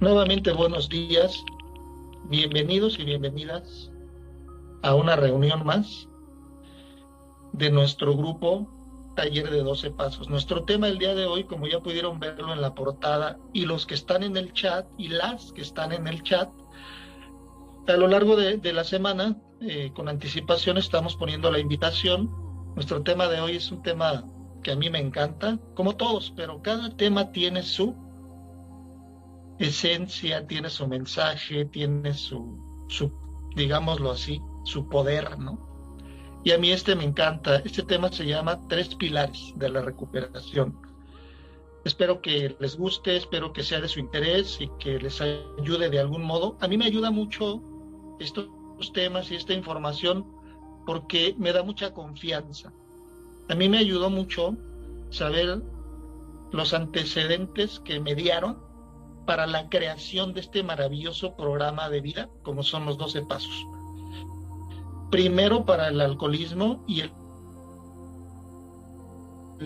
Nuevamente buenos días, bienvenidos y bienvenidas a una reunión más de nuestro grupo Taller de 12 Pasos. Nuestro tema el día de hoy, como ya pudieron verlo en la portada, y los que están en el chat y las que están en el chat, a lo largo de la semana, con anticipación estamos poniendo la invitación. Nuestro tema de hoy es un tema que a mí me encanta, como todos, pero cada tema tiene su esencia, tiene su mensaje, tiene su, digámoslo así, su poder, ¿no? Y a mí este me encanta. Este tema se llama Tres Pilares de la Recuperación. Espero que les guste, espero que sea de su interés y que les ayude de algún modo. A mí me ayuda mucho estos temas y esta información porque me da mucha confianza. A mí me ayudó mucho saber los antecedentes que mediaron para la creación de este maravilloso programa de vida, como son los 12 pasos. Primero para el alcoholismo y el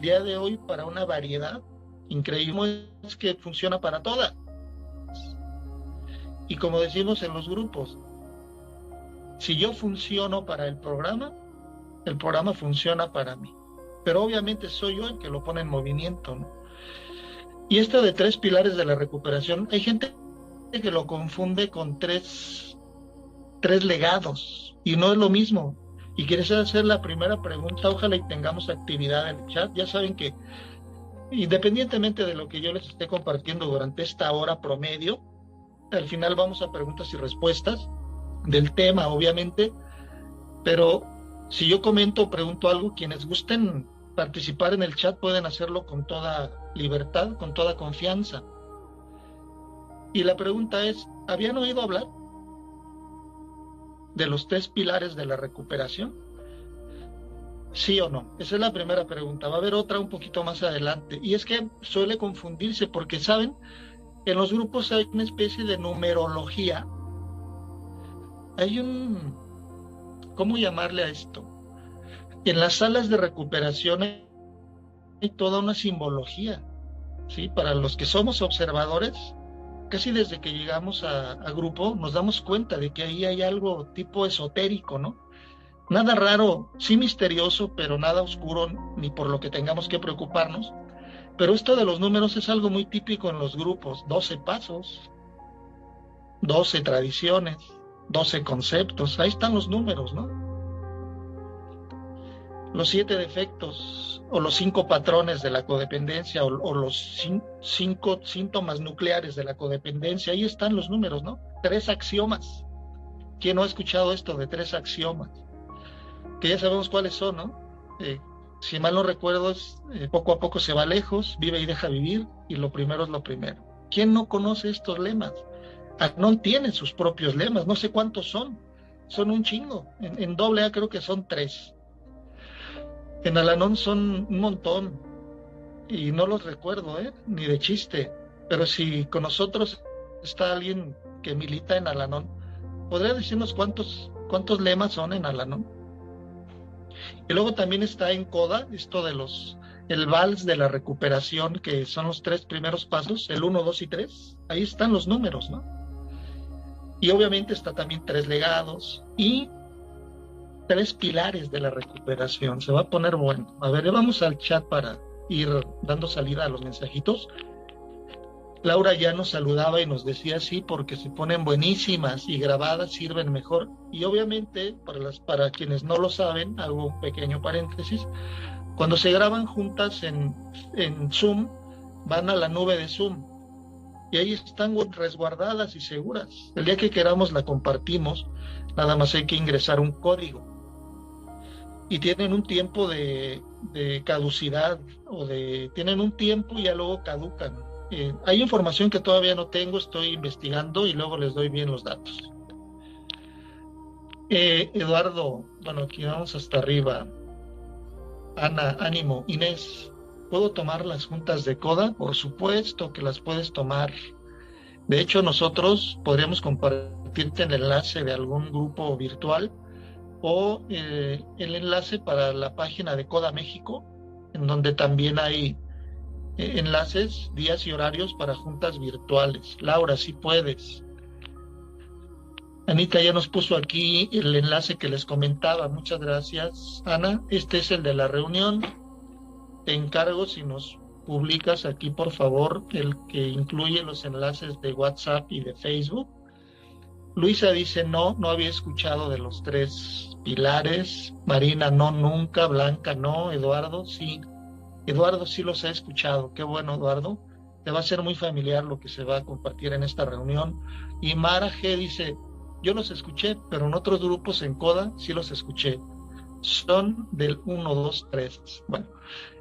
día de hoy para una variedad increíble, es que funciona para todas. Y como decimos en los grupos, si yo funciono para el programa funciona para mí. Pero obviamente soy yo el que lo pone en movimiento, ¿no? Y esto de tres pilares de la recuperación, hay gente que lo confunde con tres legados, y no es lo mismo. Y quieres hacer la primera pregunta, ojalá y tengamos actividad en el chat. Ya saben que independientemente de lo que yo les esté compartiendo durante esta hora promedio, al final vamos a preguntas y respuestas del tema, obviamente, pero si yo comento o pregunto algo, quienes gusten participar en el chat pueden hacerlo con toda libertad, con toda confianza. Y la pregunta es, ¿habían oído hablar de los tres pilares de la recuperación? ¿Sí o no? Esa es la primera pregunta. Va a haber otra un poquito más adelante. Y es que suele confundirse porque, ¿saben? En los grupos hay una especie de numerología. Hay ¿cómo llamarle a esto? En las salas de recuperación hay toda una simbología, ¿sí? Para los que somos observadores, casi desde que llegamos a grupo nos damos cuenta de que ahí hay algo tipo esotérico, ¿no? Nada raro, sí misterioso, pero nada oscuro ni por lo que tengamos que preocuparnos. Pero esto de los números es algo muy típico en los grupos. 12 pasos, 12 tradiciones, 12 conceptos. Ahí están los números, ¿no? Los 7 defectos o los 5 patrones de la codependencia o los 5 síntomas nucleares de la codependencia. Ahí están los números, ¿no? 3 axiomas. ¿Quién no ha escuchado esto de 3 axiomas? Que ya sabemos cuáles son, ¿no? Si mal no recuerdo, poco a poco se va lejos, vive y deja vivir, y lo primero es lo primero. ¿Quién no conoce estos lemas? Anon tiene sus propios lemas, no sé cuántos son un chingo. En AA creo que son 3. En Al-Anon son un montón, y no los recuerdo, ni de chiste. Pero si con nosotros está alguien que milita en Al-Anon, ¿podría decirnos cuántos lemas son en Al-Anon? Y luego también está en CODA, esto de el vals de la recuperación, que son los 3 primeros pasos, el 1, 2 y 3. Ahí están los números, ¿no? Y obviamente está también 3 legados y 3 pilares de la recuperación. Se va a poner bueno. A ver, vamos al chat para ir dando salida a los mensajitos. Laura ya nos saludaba y nos decía sí, porque se ponen buenísimas y grabadas sirven mejor. Y obviamente, para quienes no lo saben, hago un pequeño paréntesis, cuando se graban juntas en Zoom, van a la nube de Zoom y ahí están resguardadas y seguras. El día que queramos la compartimos, nada más hay que ingresar un código. Y tienen un tiempo de caducidad tienen un tiempo y ya luego caducan. Hay información que todavía no tengo, estoy investigando y luego les doy bien los datos. Eduardo, bueno, aquí vamos hasta arriba. Ana, ánimo. Inés, ¿puedo tomar las juntas de CODA? Por supuesto que las puedes tomar. De hecho, nosotros podríamos compartirte el enlace de algún grupo virtual o el enlace para la página de CODA México, en donde también hay enlaces, días y horarios para juntas virtuales. Laura, si puedes. Anita ya nos puso aquí el enlace que les comentaba. Muchas gracias, Ana. Este es el de la reunión. Te encargo si nos publicas aquí, por favor, el que incluye los enlaces de WhatsApp y de Facebook. Luisa dice no había escuchado de los 3 pilares. Marina, no, nunca. Blanca, no. Eduardo, sí. Eduardo, sí los he escuchado. Qué bueno, Eduardo. Te va a ser muy familiar lo que se va a compartir en esta reunión. Y Mara G dice, yo los escuché, pero en otros grupos en CODA sí los escuché. Son del 1, 2, 3. Bueno,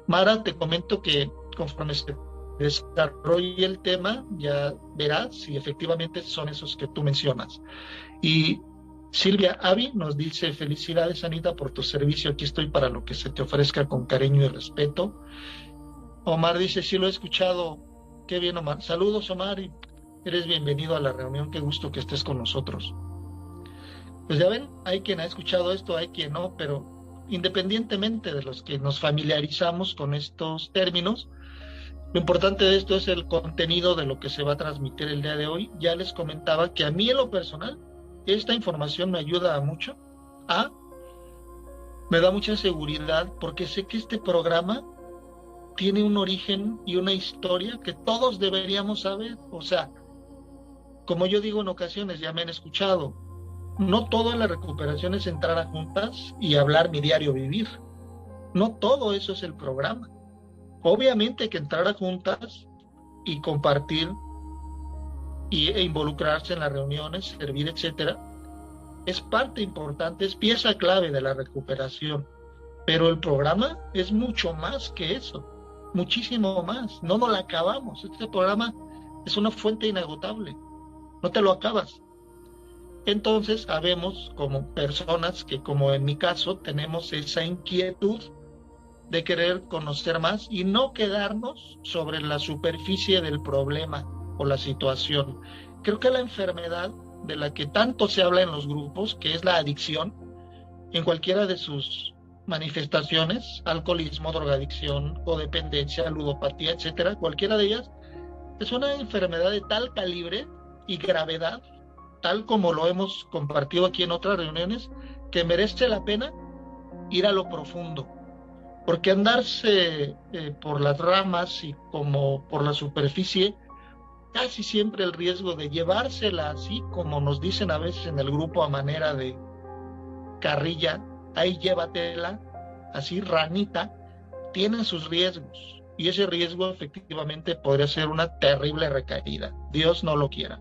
Mara, te comento que conforme se desarrolle el tema, ya verás si efectivamente son esos que tú mencionas. Y Silvia Avi nos dice, felicidades, Anita, por tu servicio. Aquí estoy para lo que se te ofrezca con cariño y respeto. Omar dice, sí lo he escuchado. Qué bien, Omar. Saludos, Omar, y eres bienvenido a la reunión. Qué gusto que estés con nosotros. Pues ya ven, hay quien ha escuchado esto, hay quien no, pero independientemente de los que nos familiarizamos con estos términos, lo importante de esto es el contenido de lo que se va a transmitir el día de hoy. Ya les comentaba que a mí en lo personal, esta información me ayuda mucho, me da mucha seguridad, porque sé que este programa tiene un origen y una historia que todos deberíamos saber. O sea, como yo digo en ocasiones, ya me han escuchado, no toda la recuperación es entrar a juntas y hablar mi diario vivir. No todo eso es el programa. Obviamente que entrar a juntas y compartir e involucrarse en las reuniones, servir, etcétera, es parte importante, es pieza clave de la recuperación. Pero el programa es mucho más que eso, muchísimo más. No nos lo acabamos. Este programa es una fuente inagotable. No te lo acabas. Entonces, habemos como personas que, como en mi caso, tenemos esa inquietud de querer conocer más y no quedarnos sobre la superficie del problema o la situación. Creo que la enfermedad de la que tanto se habla en los grupos, que es la adicción, en cualquiera de sus manifestaciones, alcoholismo, drogadicción, codependencia, ludopatía, etcétera, cualquiera de ellas, es una enfermedad de tal calibre y gravedad, tal como lo hemos compartido aquí en otras reuniones, que merece la pena ir a lo profundo. Porque andarse por las ramas y como por la superficie, casi siempre el riesgo de llevársela así, como nos dicen a veces en el grupo a manera de carrilla, ahí llévatela, así ranita, tienen sus riesgos. Y ese riesgo efectivamente podría ser una terrible recaída. Dios no lo quiera.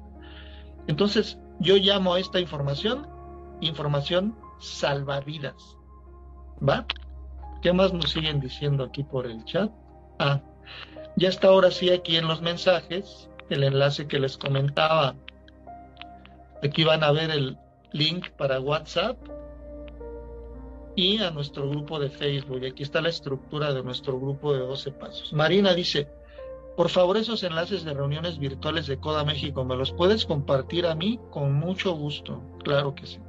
Entonces, yo llamo a esta información salvavidas. ¿Va? ¿Qué más nos siguen diciendo aquí por el chat? Ya está ahora sí aquí en los mensajes el enlace que les comentaba. Aquí van a ver el link para WhatsApp y a nuestro grupo de Facebook. Y aquí está la estructura de nuestro grupo de 12 pasos. Marina dice, por favor, esos enlaces de reuniones virtuales de CODA México, ¿me los puedes compartir a mí? Con mucho gusto. Claro que sí.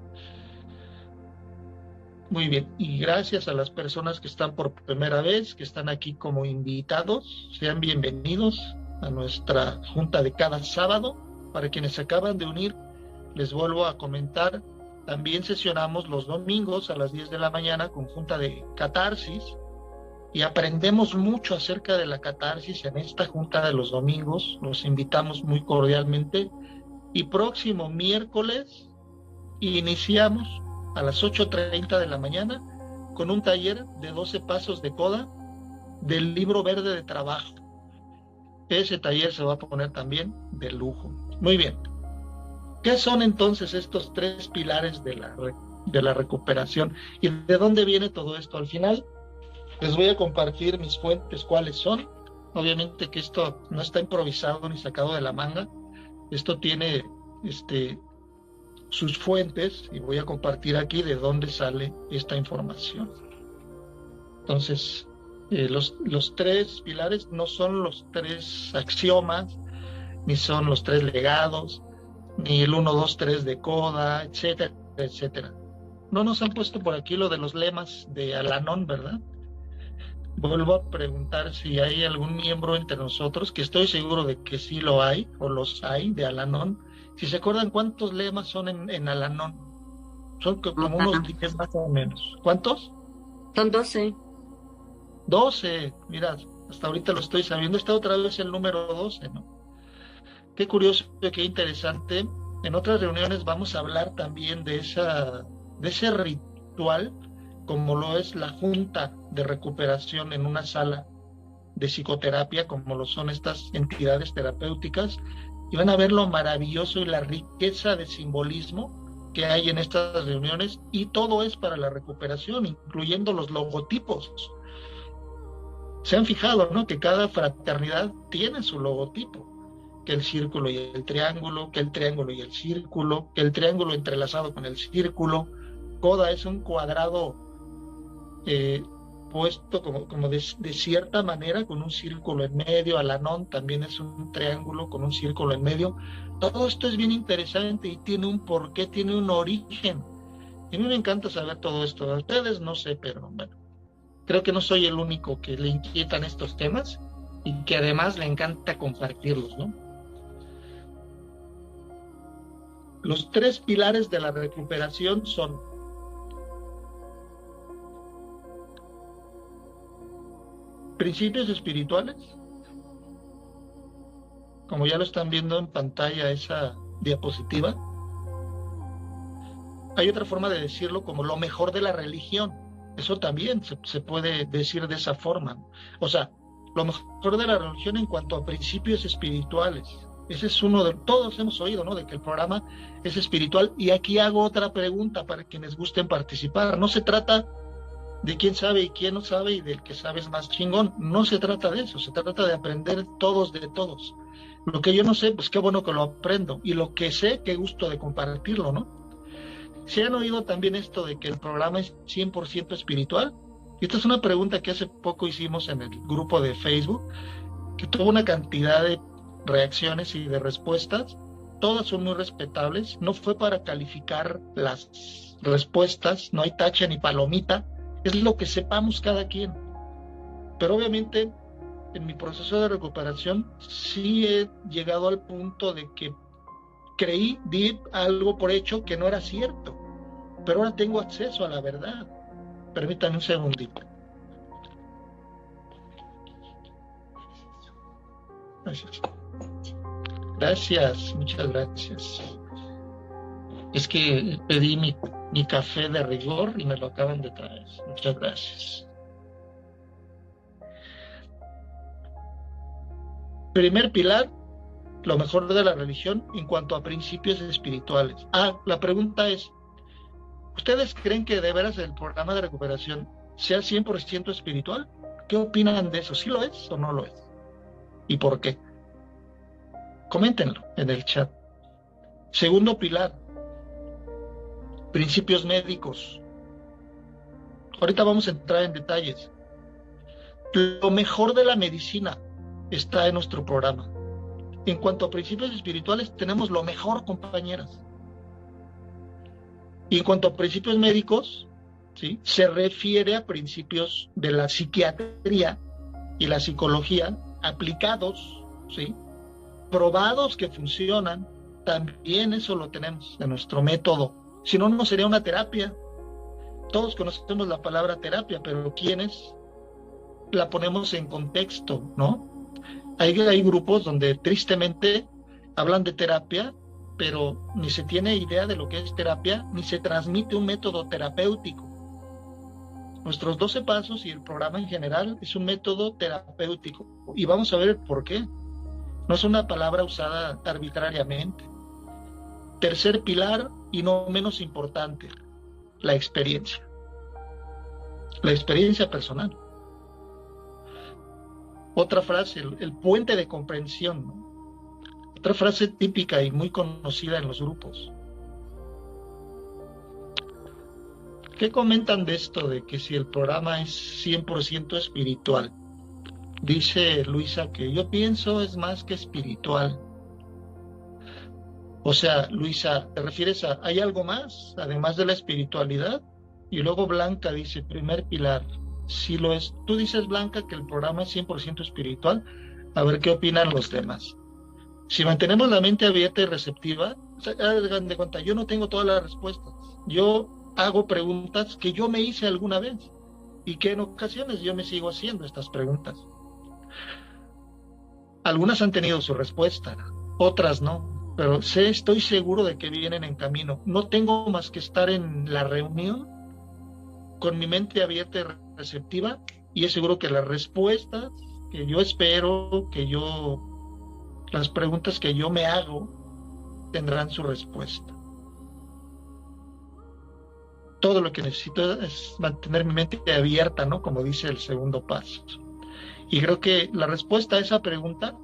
Muy bien, y gracias a las personas que están por primera vez, que están aquí como invitados, sean bienvenidos a nuestra junta de cada sábado. Para quienes se acaban de unir, les vuelvo a comentar, también sesionamos los domingos a las 10 de la mañana con junta de catarsis, y aprendemos mucho acerca de la catarsis en esta junta de los domingos. Los invitamos muy cordialmente, y próximo miércoles iniciamos a las 8:30 de la mañana con un taller de 12 pasos de CODA del libro verde de trabajo. Ese taller se va a poner también de lujo. Muy bien. ¿Qué son entonces estos 3 pilares de la recuperación? ¿Y de dónde viene todo esto? Al final les voy a compartir mis fuentes, cuáles son. Obviamente que esto no está improvisado ni sacado de la manga. Esto tiene sus fuentes, y voy a compartir aquí de dónde sale esta información. Entonces, los 3 pilares no son los 3 axiomas, ni son los 3 legados, ni el 1, 2, 3 de CODA, etcétera, etcétera. No nos han puesto por aquí lo de los lemas de Al-Anon, ¿verdad? Vuelvo a preguntar si hay algún miembro entre nosotros, que estoy seguro de que sí lo hay, o los hay, de Al-Anon. Si se acuerdan cuántos lemas son en Al-Anon. Son como unos Ah, 10 más o menos. ¿Cuántos? son 12. 12. Mira, hasta ahorita lo estoy sabiendo. Está otra vez el número 12, ¿no? Qué curioso, qué interesante. En otras reuniones vamos a hablar también de ese ritual, como lo es la junta de recuperación en una sala de psicoterapia, como lo son estas entidades terapéuticas, y van a ver lo maravilloso y la riqueza de simbolismo que hay en estas reuniones, y todo es para la recuperación, incluyendo los logotipos. Se han fijado, ¿no? Que cada fraternidad tiene su logotipo, que el círculo y el triángulo, que el triángulo y el círculo, que el triángulo entrelazado con el círculo. Coda es un cuadrado eh, puesto como de cierta manera con un círculo en medio. Alanón también es un triángulo con un círculo en medio. Todo esto es bien interesante y tiene un porqué, tiene un origen. Y a mí me encanta saber todo esto. A ustedes no sé, pero bueno, creo que no soy el único que le inquietan estos temas y que además le encanta compartirlos, ¿no? Los tres pilares de la recuperación son principios espirituales, como ya lo están viendo en pantalla esa diapositiva. Hay otra forma de decirlo como lo mejor de la religión. Eso también se puede decir de esa forma. O sea, lo mejor de la religión en cuanto a principios espirituales. Ese es uno de, todos hemos oído, ¿no? De que el programa es espiritual. Y aquí hago otra pregunta para quienes gusten participar. No se trata de quién sabe y quién no sabe y del que sabe es más chingón. No se trata de eso, se trata de aprender todos de todos. Lo que yo no sé, pues qué bueno que lo aprendo. Y lo que sé, qué gusto de compartirlo, ¿no? ¿Se han oído también esto de que el programa es 100% espiritual? Y esta es una pregunta que hace poco hicimos en el grupo de Facebook, que tuvo una cantidad de reacciones y de respuestas. Todas son muy respetables. No fue para calificar las respuestas, no hay tacha ni palomita. Es lo que sepamos cada quien. Pero obviamente en mi proceso de recuperación sí he llegado al punto de que di algo por hecho que no era cierto, pero ahora tengo acceso a la verdad. Permítanme un segundito. Gracias. Gracias, muchas gracias. Es que pedí mi café de rigor y me lo acaban de traer. Muchas gracias. Primer pilar, lo mejor de la religión en cuanto a principios espirituales. La pregunta es, ¿ustedes creen que de veras el programa de recuperación sea 100% espiritual? ¿Qué opinan de eso? ¿Sí lo es o no lo es? ¿Y por qué? Coméntenlo en el chat. Segundo pilar, principios médicos. Ahorita vamos a entrar en detalles. Lo mejor de la medicina está en nuestro programa. En cuanto a principios espirituales, tenemos lo mejor, compañeras. Y en cuanto a principios médicos, ¿sí?, se refiere a principios de la psiquiatría y la psicología aplicados, ¿sí?, probados que funcionan. También eso lo tenemos en nuestro método. Si no, no sería una terapia. Todos conocemos la palabra terapia, pero ¿quiénes la ponemos en contexto, no? Hay grupos donde tristemente hablan de terapia, pero ni se tiene idea de lo que es terapia, ni se transmite un método terapéutico. Nuestros 12 pasos y el programa en general es un método terapéutico. Y vamos a ver por qué. No es una palabra usada arbitrariamente. Tercer pilar, y no menos importante, la experiencia. La experiencia personal. Otra frase, el puente de comprensión, ¿no? Otra frase típica y muy conocida en los grupos. ¿Qué comentan de esto de que si el programa es 100% espiritual? Dice Luisa que yo pienso es más que espiritual. O sea, Luisa, ¿te refieres a hay algo más además de la espiritualidad? Y luego Blanca dice, primer pilar, sí lo es. Tú dices, Blanca, que el programa es 100% espiritual. A ver qué opinan los demás. Si mantenemos la mente abierta y receptiva, o sea, hagan de cuenta, yo no tengo todas las respuestas. Yo hago preguntas que yo me hice alguna vez y que en ocasiones yo me sigo haciendo estas preguntas. Algunas han tenido su respuesta, otras no, pero estoy seguro de que vienen en camino. No tengo más que estar en la reunión con mi mente abierta y receptiva, y es seguro que las respuestas que yo espero, las preguntas que yo me hago, tendrán su respuesta. Todo lo que necesito es mantener mi mente abierta, ¿no? Como dice el segundo paso. Y creo que la respuesta a esa pregunta,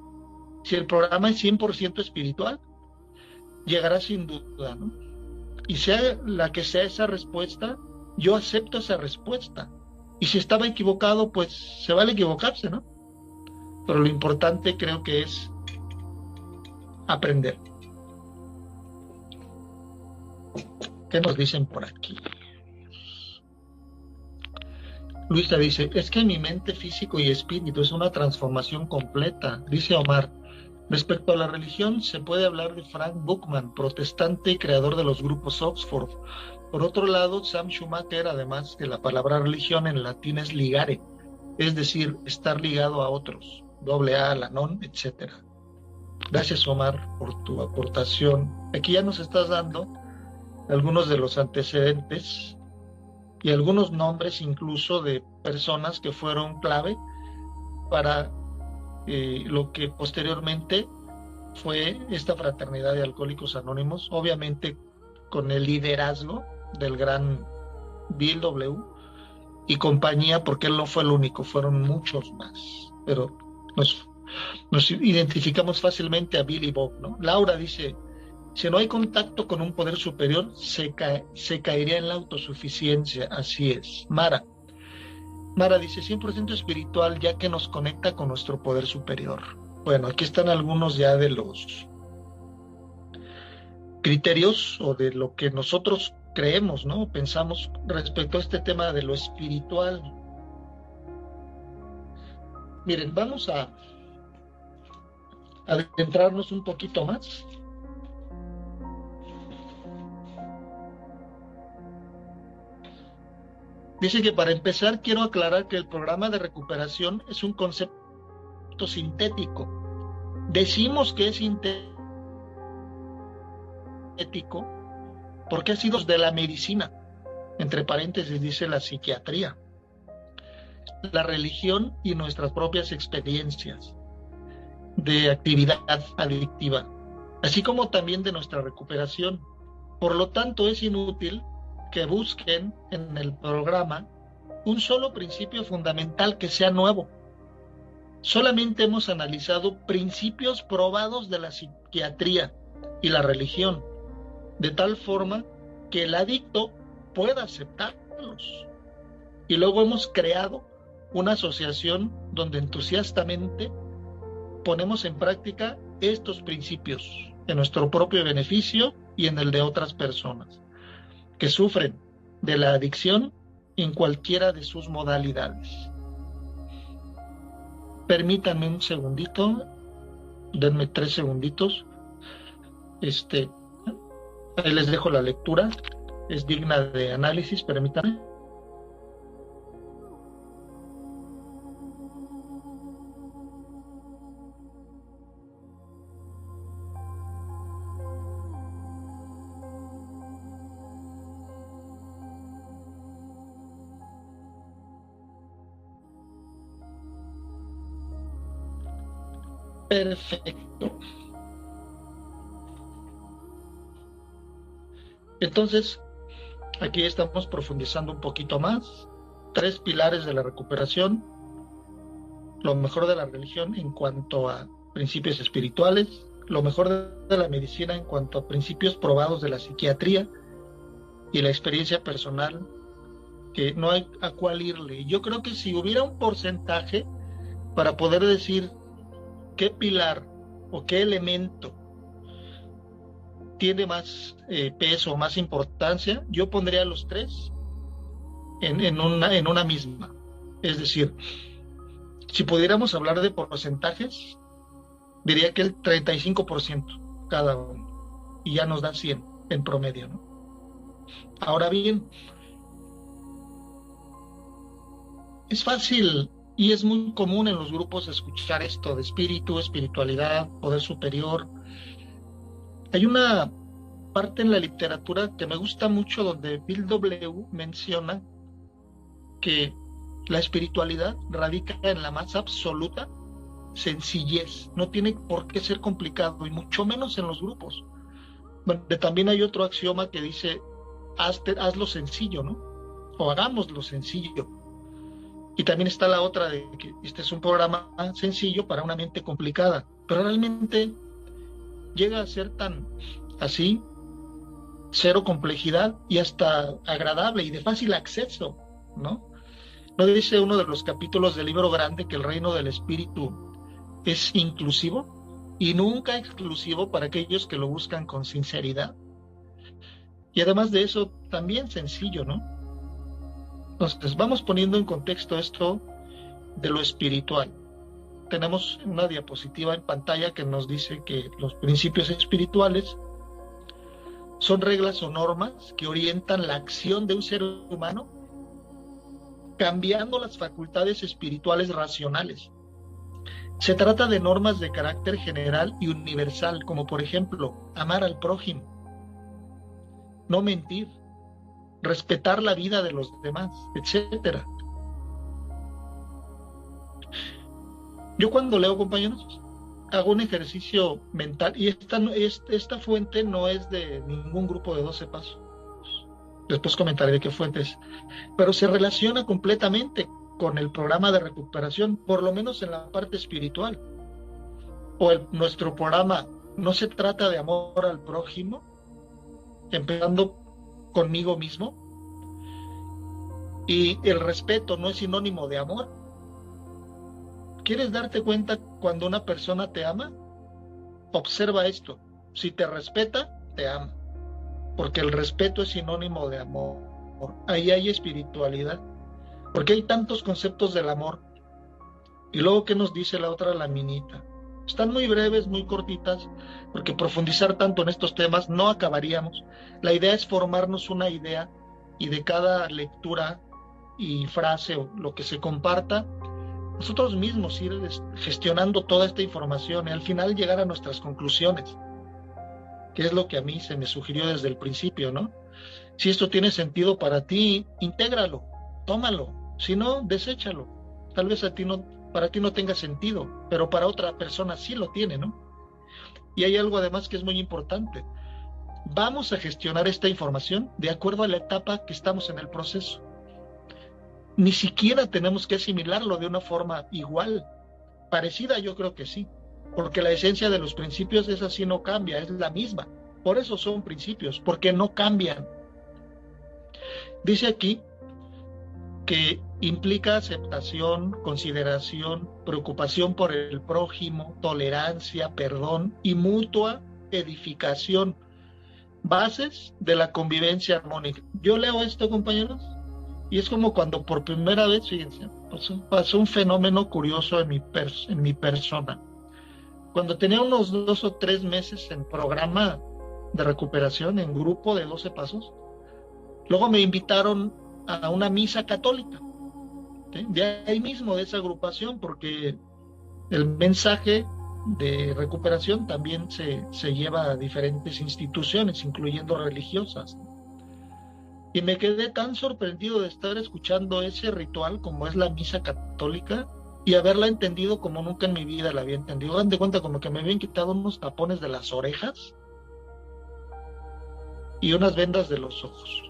si el programa es 100% espiritual, llegará sin duda, ¿no? Y sea la que sea esa respuesta, yo acepto esa respuesta. Y si estaba equivocado, pues se vale equivocarse, ¿no? Pero lo importante creo que es aprender. ¿Qué nos dicen por aquí? Luisa dice, es que mi mente, físico y espíritu es una transformación completa. Dice Omar, respecto a la religión, se puede hablar de Frank Buchman, protestante y creador de los grupos Oxford. Por otro lado, Sam Schumacher, además de la palabra religión en latín es ligare, es decir, estar ligado a otros, AA, Lanon, etc. Gracias, Omar, por tu aportación. Aquí ya nos estás dando algunos de los antecedentes y algunos nombres incluso de personas que fueron clave para lo que posteriormente fue esta fraternidad de Alcohólicos Anónimos, obviamente con el liderazgo del gran Bill W. y compañía, porque él no fue el único, fueron muchos más, pero nos identificamos fácilmente a Bill y Bob, ¿no? Laura dice, si no hay contacto con un poder superior, se caería en la autosuficiencia. Así es. Mara dice, 100% espiritual, ya que nos conecta con nuestro poder superior. Bueno, aquí están algunos ya de los criterios o de lo que nosotros creemos, ¿no? Pensamos respecto a este tema de lo espiritual. Miren, vamos a adentrarnos un poquito más. Dice que para empezar quiero aclarar que el programa de recuperación es un concepto sintético. Decimos que es sintético porque ha sido de la medicina, entre paréntesis dice la psiquiatría, la religión y nuestras propias experiencias de actividad adictiva, así como también de nuestra recuperación. Por lo tanto, es inútil que busquen en el programa un solo principio fundamental que sea nuevo. Solamente hemos analizado principios probados de la psiquiatría y la religión, de tal forma que el adicto pueda aceptarlos. Y luego hemos creado una asociación donde entusiastamente ponemos en práctica estos principios en nuestro propio beneficio y en el de otras personas que sufren de la adicción en cualquiera de sus modalidades. Permítanme un segundito, denme 3 segunditos. Ahí les dejo la lectura, es digna de análisis, permítanme. Perfecto. Entonces, aquí estamos profundizando un poquito más. 3 pilares de la recuperación, lo mejor de la religión en cuanto a principios espirituales, lo mejor de la medicina en cuanto a principios probados de la psiquiatría y la experiencia personal, que no hay a cuál irle. Yo creo que si hubiera un porcentaje para poder decir qué pilar o qué elemento tiene más peso, más importancia, yo pondría los 3 en una misma. Es decir, si pudiéramos hablar de porcentajes, diría que el 35% cada uno, y ya nos da 100 en promedio, ¿no? Ahora bien, es fácil y es muy común en los grupos escuchar esto de espíritu, espiritualidad, poder superior. Hay una parte en la literatura que me gusta mucho donde Bill W. menciona que la espiritualidad radica en la más absoluta sencillez, no tiene por qué ser complicado y mucho menos en los grupos. Bueno, también hay otro axioma que dice, hazlo sencillo, ¿no? O hagámoslo sencillo. Y también está la otra de que este es un programa sencillo para una mente complicada, pero realmente llega a ser tan así, cero complejidad y hasta agradable y de fácil acceso, ¿no? ¿No dice uno de los capítulos del libro grande que el reino del espíritu es inclusivo y nunca exclusivo para aquellos que lo buscan con sinceridad? Y además de eso, también sencillo, ¿no? Entonces, vamos poniendo en contexto esto de lo espiritual. Tenemos una diapositiva en pantalla que nos dice que los principios espirituales son reglas o normas que orientan la acción de un ser humano cambiando las facultades espirituales racionales. Se trata de normas de carácter general y universal, como por ejemplo, amar al prójimo, no mentir, respetar la vida de los demás, etcétera. Yo cuando leo, compañeros, hago un ejercicio mental y esta fuente no es de ningún grupo de 12 pasos. Después comentaré de qué fuente es, pero se relaciona completamente con el programa de recuperación, por lo menos en la parte espiritual. O nuestro programa no se trata de amor al prójimo, empezando conmigo mismo, y el respeto no es sinónimo de amor. ¿Quieres darte cuenta cuando una persona te ama? Observa esto. Si te respeta, te ama. Porque el respeto es sinónimo de amor. Ahí hay espiritualidad. Porque hay tantos conceptos del amor. Y luego, ¿qué nos dice la otra laminita? Están muy breves, muy cortitas, porque profundizar tanto en estos temas no acabaríamos. La idea es formarnos una idea y de cada lectura y frase o lo que se comparta, nosotros mismos ir gestionando toda esta información y al final llegar a nuestras conclusiones, que es lo que a mí se me sugirió desde el principio, ¿no? Si esto tiene sentido para ti, intégralo, tómalo, si no, deséchalo. Tal vez para ti no tenga sentido, pero para otra persona sí lo tiene, ¿no? Y hay algo además que es muy importante. Vamos a gestionar esta información de acuerdo a la etapa que estamos en el proceso. Ni siquiera tenemos que asimilarlo de una forma igual. Parecida, yo creo que sí, porque la esencia de los principios es así, no cambia, es la misma. Por eso son principios, porque no cambian. Dice aquí que implica aceptación, consideración, preocupación por el prójimo, tolerancia, perdón y mutua edificación, bases de la convivencia armónica. Yo leo esto, compañeros, y es como cuando por primera vez, fíjense, pasó un fenómeno curioso en mi persona. Cuando tenía unos 2 o 3 meses en programa de recuperación, en grupo de 12 pasos, luego me invitaron a una misa católica, ¿sí? De ahí mismo, de esa agrupación, porque el mensaje de recuperación también se lleva a diferentes instituciones, incluyendo religiosas. Y me quedé tan sorprendido de estar escuchando ese ritual como es la misa católica y haberla entendido como nunca en mi vida la había entendido. Dan de cuenta como que me habían quitado unos tapones de las orejas y unas vendas de los ojos.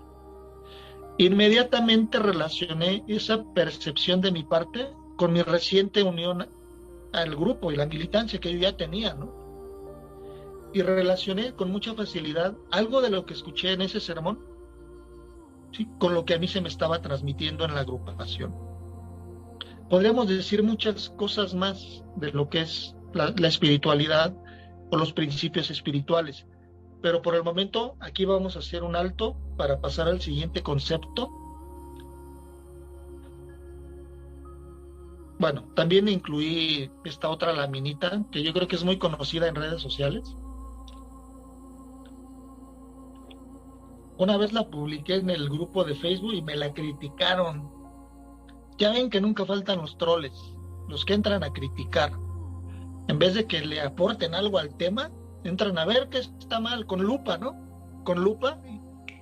Inmediatamente relacioné esa percepción de mi parte con mi reciente unión al grupo y la militancia que yo ya tenía, ¿no? Y relacioné con mucha facilidad algo de lo que escuché en ese sermón, ¿sí?, con lo que a mí se me estaba transmitiendo en la agrupación. Podríamos decir muchas cosas más de lo que es la espiritualidad o los principios espirituales, pero por el momento aquí vamos a hacer un alto para pasar al siguiente concepto. Bueno, también incluí esta otra laminita que yo creo que es muy conocida en redes sociales. Una vez la publiqué en el grupo de Facebook y me la criticaron. Ya ven que nunca faltan los troles, los que entran a criticar. En vez de que le aporten algo al tema, entran a ver qué está mal, con lupa, ¿no? Con lupa,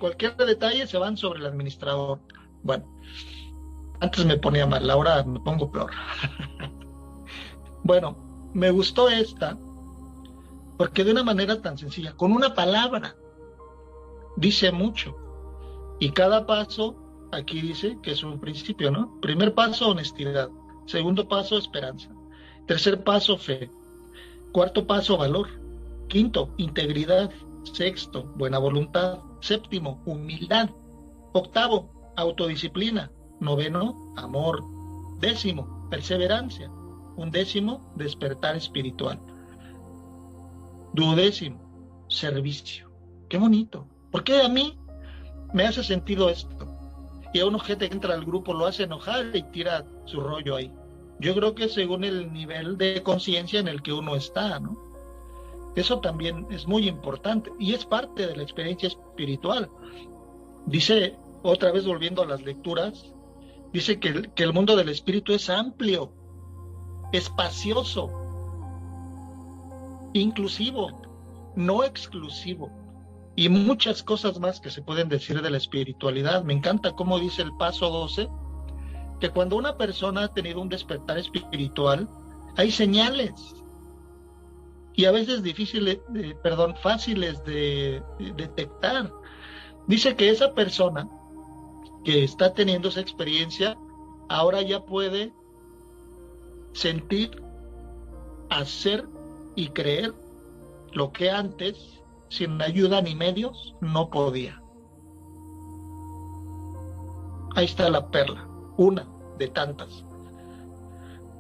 cualquier detalle se van sobre el administrador. Bueno, antes me ponía mal, ahora me pongo peor. Bueno, me gustó esta porque de una manera tan sencilla, con una palabra, dice mucho. Y cada paso, aquí dice que es un principio, ¿no? Primer paso, honestidad. Segundo paso, esperanza. Tercer paso, fe. Cuarto paso, valor. Quinto, integridad. Sexto, buena voluntad. Séptimo, humildad. Octavo, autodisciplina. Noveno, amor. Décimo, perseverancia. Undécimo, despertar espiritual. Duodécimo, servicio. Qué bonito. ¿Por qué a mí me hace sentido esto? Y a un gente que entra al grupo lo hace enojar y tira su rollo ahí. Yo creo que según el nivel de conciencia en el que uno está, ¿no? Eso también es muy importante y es parte de la experiencia espiritual. Dice, otra vez volviendo a las lecturas, dice que el mundo del espíritu es amplio, espacioso, inclusivo, no exclusivo, y muchas cosas más que se pueden decir de la espiritualidad. Me encanta cómo dice el paso 12, que cuando una persona ha tenido un despertar espiritual, hay señales, y a veces fáciles de detectar. Dice que esa persona que está teniendo esa experiencia, ahora ya puede sentir, hacer y creer lo que antes, sin ayuda ni medios, no podía. Ahí está la perla, una de tantas.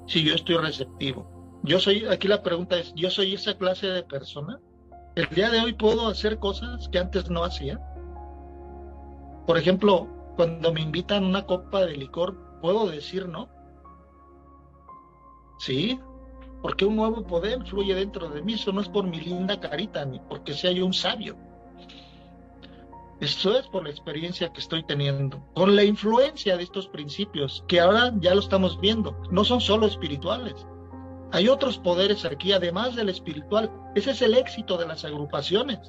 Si yo estoy receptivo. Aquí la pregunta es, ¿yo soy esa clase de persona? ¿El día de hoy puedo hacer cosas que antes no hacía? Por ejemplo, cuando me invitan una copa de licor, ¿puedo decir no? Sí, porque un nuevo poder fluye dentro de mí. Eso no es por mi linda carita, ni porque sea yo un sabio. Eso es por la experiencia que estoy teniendo, con la influencia de estos principios, que ahora ya lo estamos viendo, no son solo espirituales. Hay otros poderes aquí, además del espiritual. Ese es el éxito de las agrupaciones.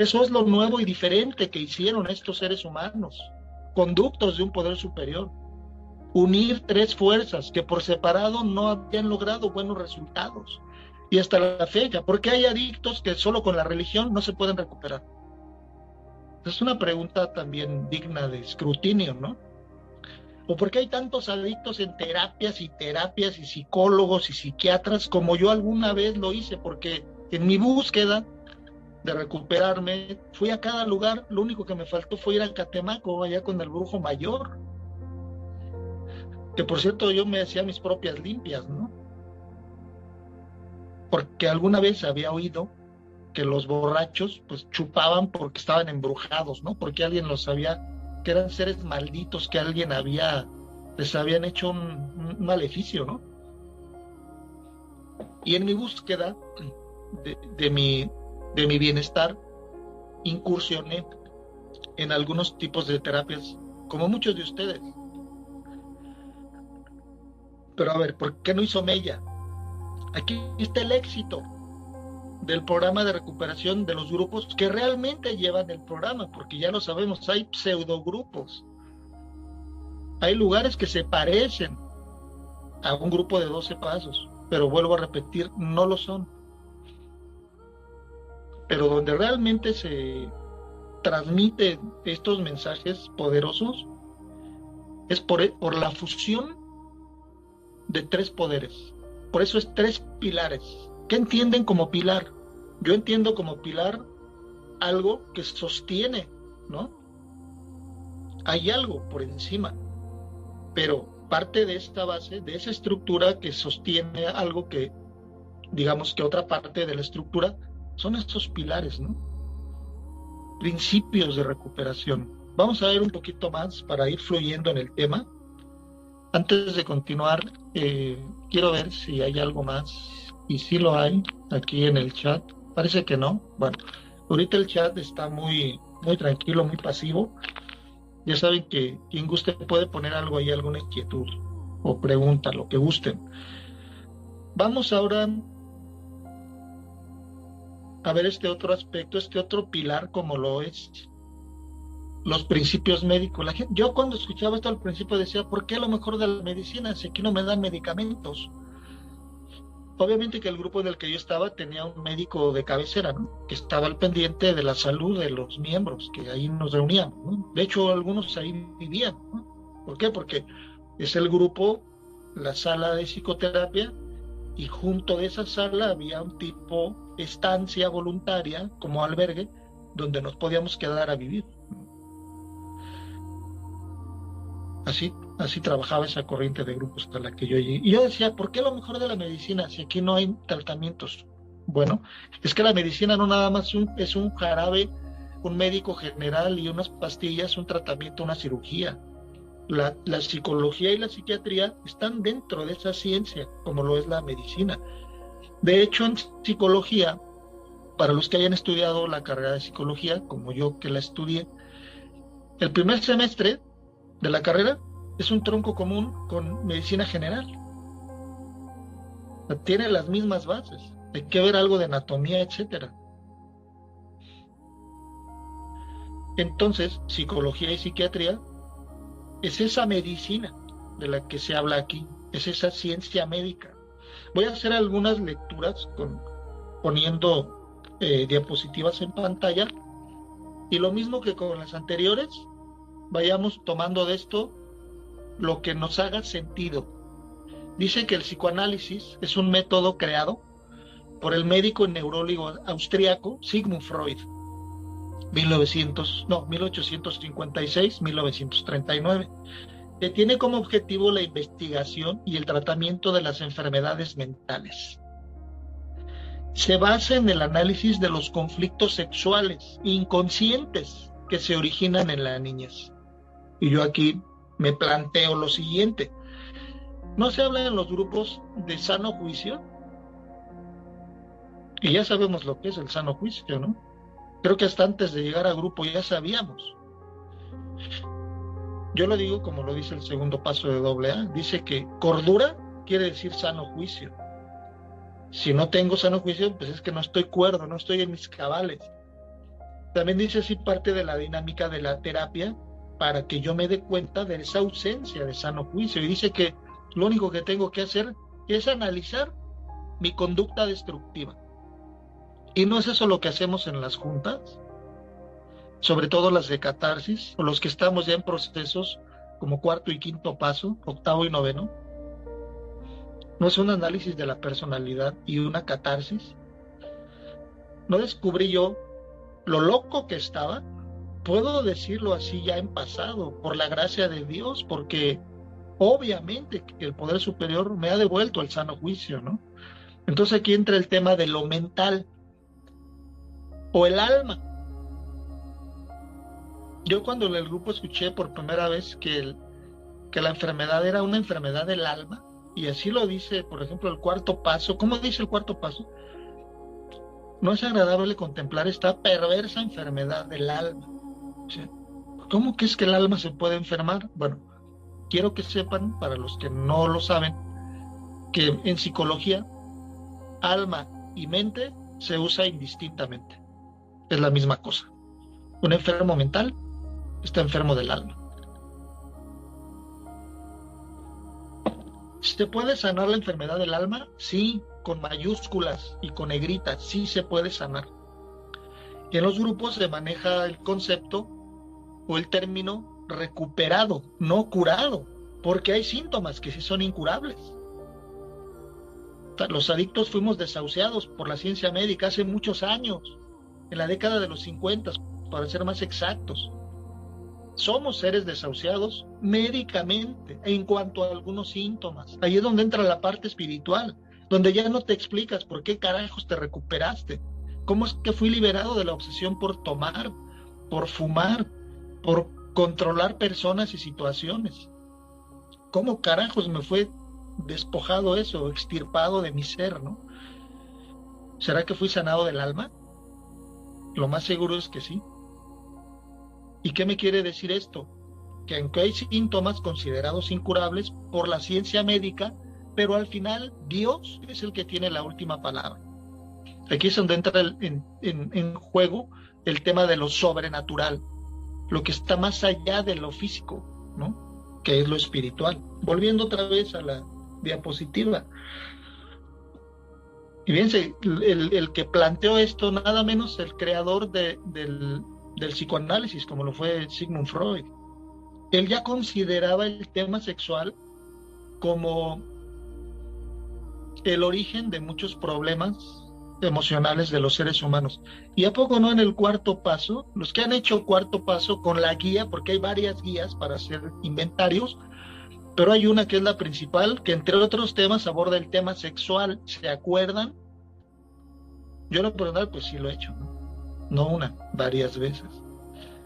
Eso es lo nuevo y diferente que hicieron estos seres humanos, conductos de un poder superior. Unir tres fuerzas que por separado no habían logrado buenos resultados. Y hasta la fecha, ¿por qué hay adictos que solo con la religión no se pueden recuperar? Es una pregunta también digna de escrutinio, ¿no? ¿O por qué hay tantos adictos en terapias y psicólogos y psiquiatras como yo alguna vez lo hice? Porque en mi búsqueda de recuperarme, fui a cada lugar, lo único que me faltó fue ir a Catemaco, allá con el brujo mayor, que por cierto yo me hacía mis propias limpias, ¿no? Porque alguna vez había oído que los borrachos pues chupaban porque estaban embrujados, ¿no? Porque alguien los había, que eran seres malditos, que alguien les habían hecho un maleficio, ¿no? Y en mi búsqueda de mi bienestar, incursioné en algunos tipos de terapias, como muchos de ustedes. Pero a ver, ¿por qué no hizo mella? Aquí está el éxito del programa de recuperación de los grupos que realmente llevan el programa, porque ya lo sabemos, hay pseudogrupos. Hay lugares que se parecen a un grupo de 12 pasos, pero vuelvo a repetir, no lo son. Pero donde realmente se transmiten estos mensajes poderosos es por la fusión de tres poderes. Por eso es tres pilares. ¿Qué entienden como pilar? Yo entiendo como pilar algo que sostiene, ¿no? Hay algo por encima, pero parte de esta base, de esa estructura que sostiene algo que, digamos que otra parte de la estructura, son estos pilares, ¿no? Principios de recuperación. Vamos a ver un poquito más para ir fluyendo en el tema. Antes de continuar, quiero ver si hay algo más. Y si lo hay aquí en el chat. Parece que no. Bueno, ahorita el chat está muy, muy tranquilo, muy pasivo. Ya saben que quien guste puede poner algo ahí, alguna inquietud o pregunta, lo que gusten. Vamos ahora a ver este otro aspecto, este otro pilar como lo es los principios médicos. Yo cuando escuchaba esto al principio decía, ¿por qué lo mejor de la medicina si aquí no me dan medicamentos? Obviamente que el grupo en el que yo estaba tenía un médico de cabecera, ¿no? Que estaba al pendiente de la salud de los miembros, que ahí nos reuníamos, ¿no? De hecho, algunos ahí vivían, ¿no? ¿Por qué? Porque es el grupo, la sala de psicoterapia, y junto de esa sala había un tipo estancia voluntaria como albergue donde nos podíamos quedar a vivir. Así trabajaba esa corriente de grupos a la que yo llegué. Y yo decía, ¿por qué lo mejor de la medicina si aquí no hay tratamientos? Bueno, es que la medicina no nada más es un jarabe, un médico general y unas pastillas, un tratamiento, una cirugía. La psicología y la psiquiatría están dentro de esa ciencia, como lo es la medicina. De hecho, en psicología, para los que hayan estudiado la carrera de psicología, como yo que la estudié, el primer semestre de la carrera es un tronco común con medicina general. Tiene las mismas bases. Hay que ver algo de anatomía, etcétera. Entonces, psicología y psiquiatría es esa medicina de la que se habla aquí, es esa ciencia médica. Voy a hacer algunas lecturas poniendo diapositivas en pantalla, y lo mismo que con las anteriores, vayamos tomando de esto lo que nos haga sentido. Dice que el psicoanálisis es un método creado por el médico y neurólogo austriaco Sigmund Freud, 1856-1939, que tiene como objetivo la investigación y el tratamiento de las enfermedades mentales. Se basa en el análisis de los conflictos sexuales inconscientes que se originan en la niñez. Y yo aquí me planteo lo siguiente: ¿no se habla en los grupos de sano juicio? Y ya sabemos lo que es el sano juicio, ¿no? Creo que hasta antes de llegar al grupo ya sabíamos. Yo lo digo como lo dice el segundo paso de AA. Dice que cordura quiere decir sano juicio. Si no tengo sano juicio, pues es que no estoy cuerdo, no estoy en mis cabales. También dice así parte de la dinámica de la terapia para que yo me dé cuenta de esa ausencia de sano juicio. Y dice que lo único que tengo que hacer es analizar mi conducta destructiva. Y no es eso lo que hacemos en las juntas, sobre todo las de catarsis, o los que estamos ya en procesos como cuarto y quinto paso, octavo y noveno. No es un análisis de la personalidad y una catarsis. No descubrí yo lo loco que estaba, puedo decirlo así ya en pasado, por la gracia de Dios, porque obviamente que el poder superior me ha devuelto el sano juicio, ¿no? Entonces aquí entra el tema de lo mental o el alma. Yo cuando en el grupo escuché por primera vez que la enfermedad era una enfermedad del alma, y así lo dice, por ejemplo, el cuarto paso. ¿Cómo dice el cuarto paso? No es agradable contemplar esta perversa enfermedad del alma. O sea, ¿cómo que es que el alma se puede enfermar? Bueno, quiero que sepan, para los que no lo saben, que en psicología, alma y mente se usa indistintamente. Es la misma cosa. Un enfermo mental está enfermo del alma. ¿Se puede sanar la enfermedad del alma? Sí, con mayúsculas y con negritas, sí se puede sanar. Y en los grupos se maneja el concepto o el término recuperado, no curado, porque hay síntomas que sí son incurables. Los adictos fuimos desahuciados por la ciencia médica hace muchos años, en la década de los 50, para ser más exactos. Somos seres desahuciados médicamente en cuanto a algunos síntomas. Ahí es donde entra la parte espiritual, donde ya no te explicas por qué carajos te recuperaste, cómo es que fui liberado de la obsesión por tomar, por fumar, por controlar personas y situaciones. ¿cómo carajos me fue despojado eso, extirpado de mi ser, ¿no? ¿Será que fui sanado del alma? Lo más seguro es que sí. ¿Y qué me quiere decir esto? Que aunque hay síntomas considerados incurables por la ciencia médica, pero al final Dios es el que tiene la última palabra. Aquí es donde entra en juego el tema de lo sobrenatural, lo que está más allá de lo físico, ¿no? Que es lo espiritual. Volviendo otra vez a la diapositiva. Y fíjense, el que planteó esto, nada menos el creador del psicoanálisis, como lo fue Sigmund Freud. Él ya consideraba el tema sexual como el origen de muchos problemas emocionales de los seres humanos. ¿Y a poco no en el cuarto paso? Los que han hecho cuarto paso con la guía, porque hay varias guías para hacer inventarios, pero hay una que es la principal, que entre otros temas aborda el tema sexual. ¿Se acuerdan? Yo lo personal pues sí lo he hecho, no una, varias veces.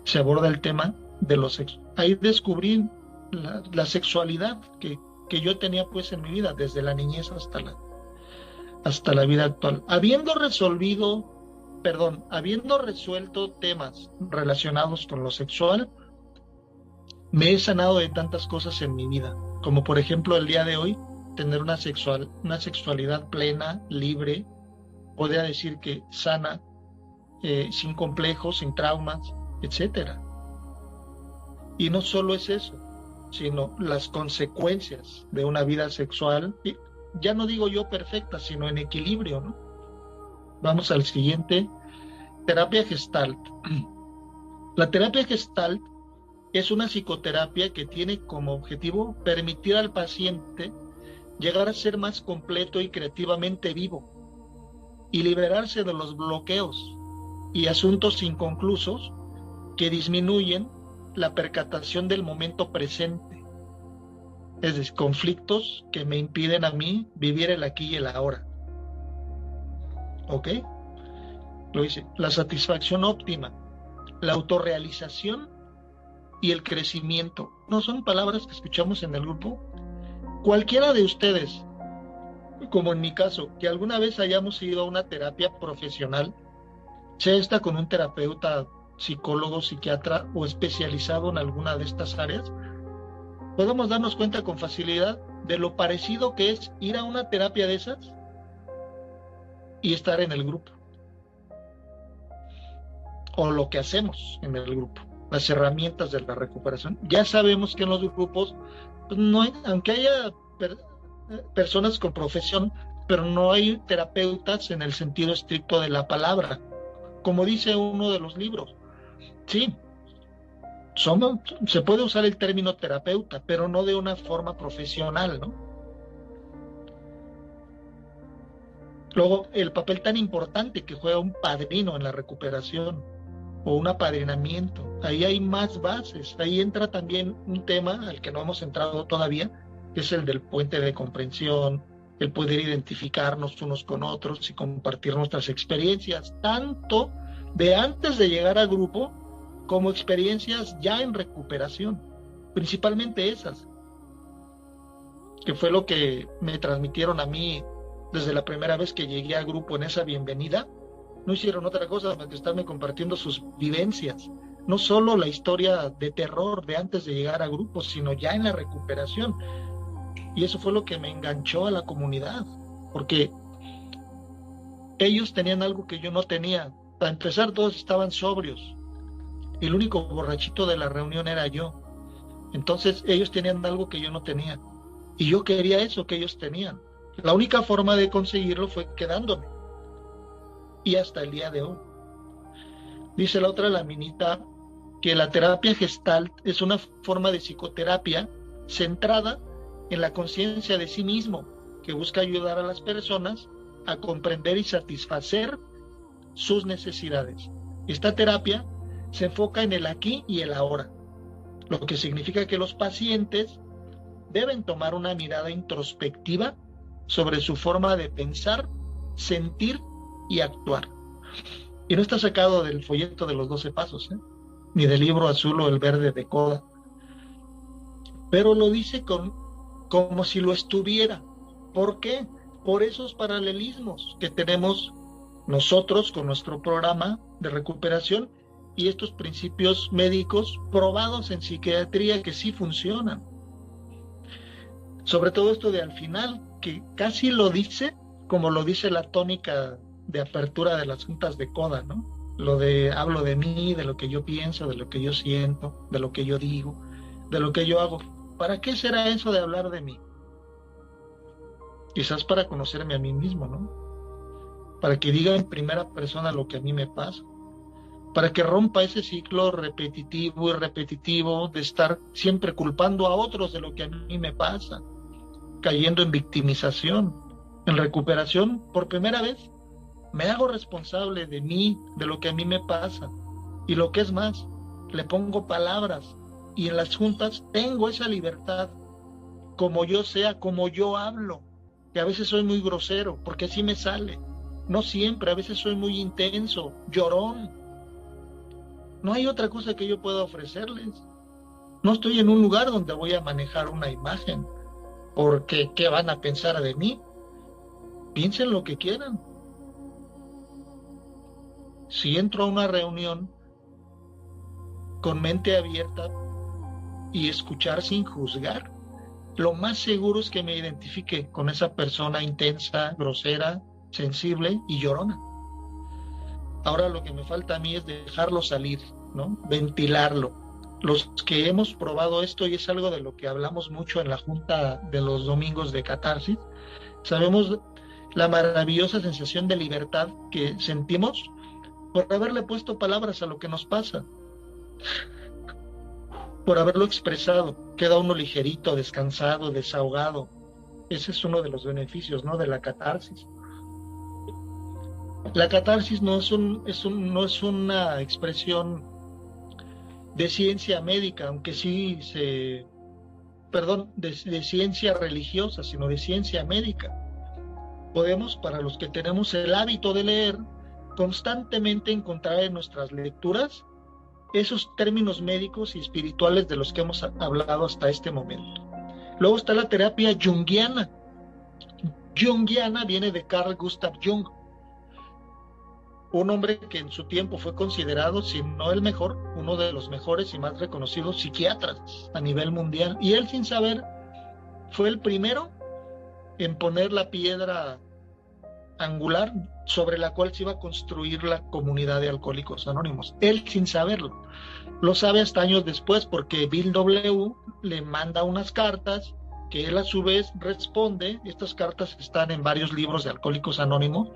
Se aborda el tema de lo sexual. Ahí descubrí la sexualidad que yo tenía pues en mi vida, desde la niñez hasta la vida actual. Habiendo resuelto temas relacionados con lo sexual, me he sanado de tantas cosas en mi vida, como por ejemplo el día de hoy, tener una sexualidad plena, libre, podría decir que sana, sin complejos, sin traumas, etcétera. Y no solo es eso, sino las consecuencias de una vida sexual, y ya no digo yo perfecta, sino en equilibrio, ¿no? Vamos al siguiente, terapia Gestalt. La terapia Gestalt es una psicoterapia que tiene como objetivo permitir al paciente llegar a ser más completo y creativamente vivo y liberarse de los bloqueos y asuntos inconclusos que disminuyen la percatación del momento presente, es decir, conflictos que me impiden a mí vivir el aquí y el ahora. ¿Ok? Lo dice, la satisfacción óptima, la autorrealización y el crecimiento. ¿No son palabras que escuchamos en el grupo? Cualquiera de ustedes, como en mi caso, que alguna vez hayamos ido a una terapia profesional, sea esta con un terapeuta, psicólogo, psiquiatra o especializado en alguna de estas áreas, podemos darnos cuenta con facilidad de lo parecido que es ir a una terapia de esas y estar en el grupo, o lo que hacemos en el grupo, las herramientas de la recuperación. Ya sabemos que en los grupos pues no hay, aunque haya personas con profesión, pero no hay terapeutas en el sentido estricto de la palabra, como dice uno de los libros. Sí, se puede usar el término terapeuta, pero no de una forma profesional, ¿no? Luego, el papel tan importante que juega un padrino en la recuperación o un apadrinamiento. Ahí hay más bases. Ahí entra también un tema al que no hemos entrado todavía, que es el del puente de comprensión, el poder identificarnos unos con otros y compartir nuestras experiencias, tanto de antes de llegar al grupo como experiencias ya en recuperación, principalmente esas, que fue lo que me transmitieron a mí desde la primera vez que llegué al grupo en esa bienvenida. No hicieron otra cosa más que estarme compartiendo sus vivencias, no solo la historia de terror de antes de llegar al grupo, sino ya en la recuperación. Y eso fue lo que me enganchó a la comunidad, porque ellos tenían algo que yo no tenía. Para empezar, todos estaban sobrios. El único borrachito de la reunión era yo. Entonces ellos tenían algo que yo no tenía. Y yo quería eso que ellos tenían. La única forma de conseguirlo fue quedándome. Y hasta el día de hoy. Dice la otra laminita que la terapia Gestalt es una forma de psicoterapia centrada en la conciencia de sí mismo, que busca ayudar a las personas a comprender y satisfacer sus necesidades. Esta terapia se enfoca en el aquí y el ahora, lo que significa que los pacientes deben tomar una mirada introspectiva sobre su forma de pensar, sentir y actuar. Y no está sacado del folleto de los 12 pasos, ni del libro azul o el verde de Koda, pero lo dice con como si lo estuviera. ¿Por qué? Por esos paralelismos que tenemos nosotros con nuestro programa de recuperación y estos principios médicos probados en psiquiatría que sí funcionan. Sobre todo esto de al final, que casi lo dice como lo dice la tónica de apertura de las juntas de CODA, ¿no? Lo de hablo de mí, de lo que yo pienso, de lo que yo siento, de lo que yo digo, de lo que yo hago. ¿Para qué será eso de hablar de mí? Quizás para conocerme a mí mismo, ¿no? Para que diga en primera persona lo que a mí me pasa. Para que rompa ese ciclo repetitivo y repetitivo de estar siempre culpando a otros de lo que a mí me pasa, cayendo en victimización. En recuperación, por primera vez, me hago responsable de mí, de lo que a mí me pasa. Y lo que es más, le pongo palabras. Y en las juntas tengo esa libertad, como yo sea, como yo hablo, que a veces soy muy grosero, porque así me sale. No siempre, a veces soy muy intenso, llorón. No hay otra cosa que yo pueda ofrecerles. No estoy en un lugar donde voy a manejar una imagen, porque ¿qué van a pensar de mí? Piensen lo que quieran. Si entro a una reunión con mente abierta y escuchar sin juzgar, lo más seguro es que me identifique con esa persona intensa, grosera, sensible y llorona. Ahora lo que me falta a mí es dejarlo salir, ¿no? Ventilarlo. Los que hemos probado esto, y es algo de lo que hablamos mucho en la junta de los domingos de Catarsis, sabemos la maravillosa sensación de libertad que sentimos por haberle puesto palabras a lo que nos pasa, por haberlo expresado. Queda uno ligerito, descansado, desahogado. Ese es uno de los beneficios, ¿no?, de la catarsis. La catarsis no es una expresión de ciencia médica, aunque sí de ciencia religiosa, sino de ciencia médica. Podemos, para los que tenemos el hábito de leer, constantemente encontrar en nuestras lecturas esos términos médicos y espirituales de los que hemos hablado hasta este momento. Luego está la terapia junguiana. Junguiana viene de Carl Gustav Jung, un hombre que en su tiempo fue considerado, si no el mejor, uno de los mejores y más reconocidos psiquiatras a nivel mundial. Y él, sin saber, fue el primero en poner la piedra angular sobre la cual se iba a construir la comunidad de Alcohólicos Anónimos. Él, sin saberlo. Lo sabe hasta años después, porque Bill W. le manda unas cartas que él a su vez responde. Estas cartas están en varios libros de Alcohólicos Anónimos.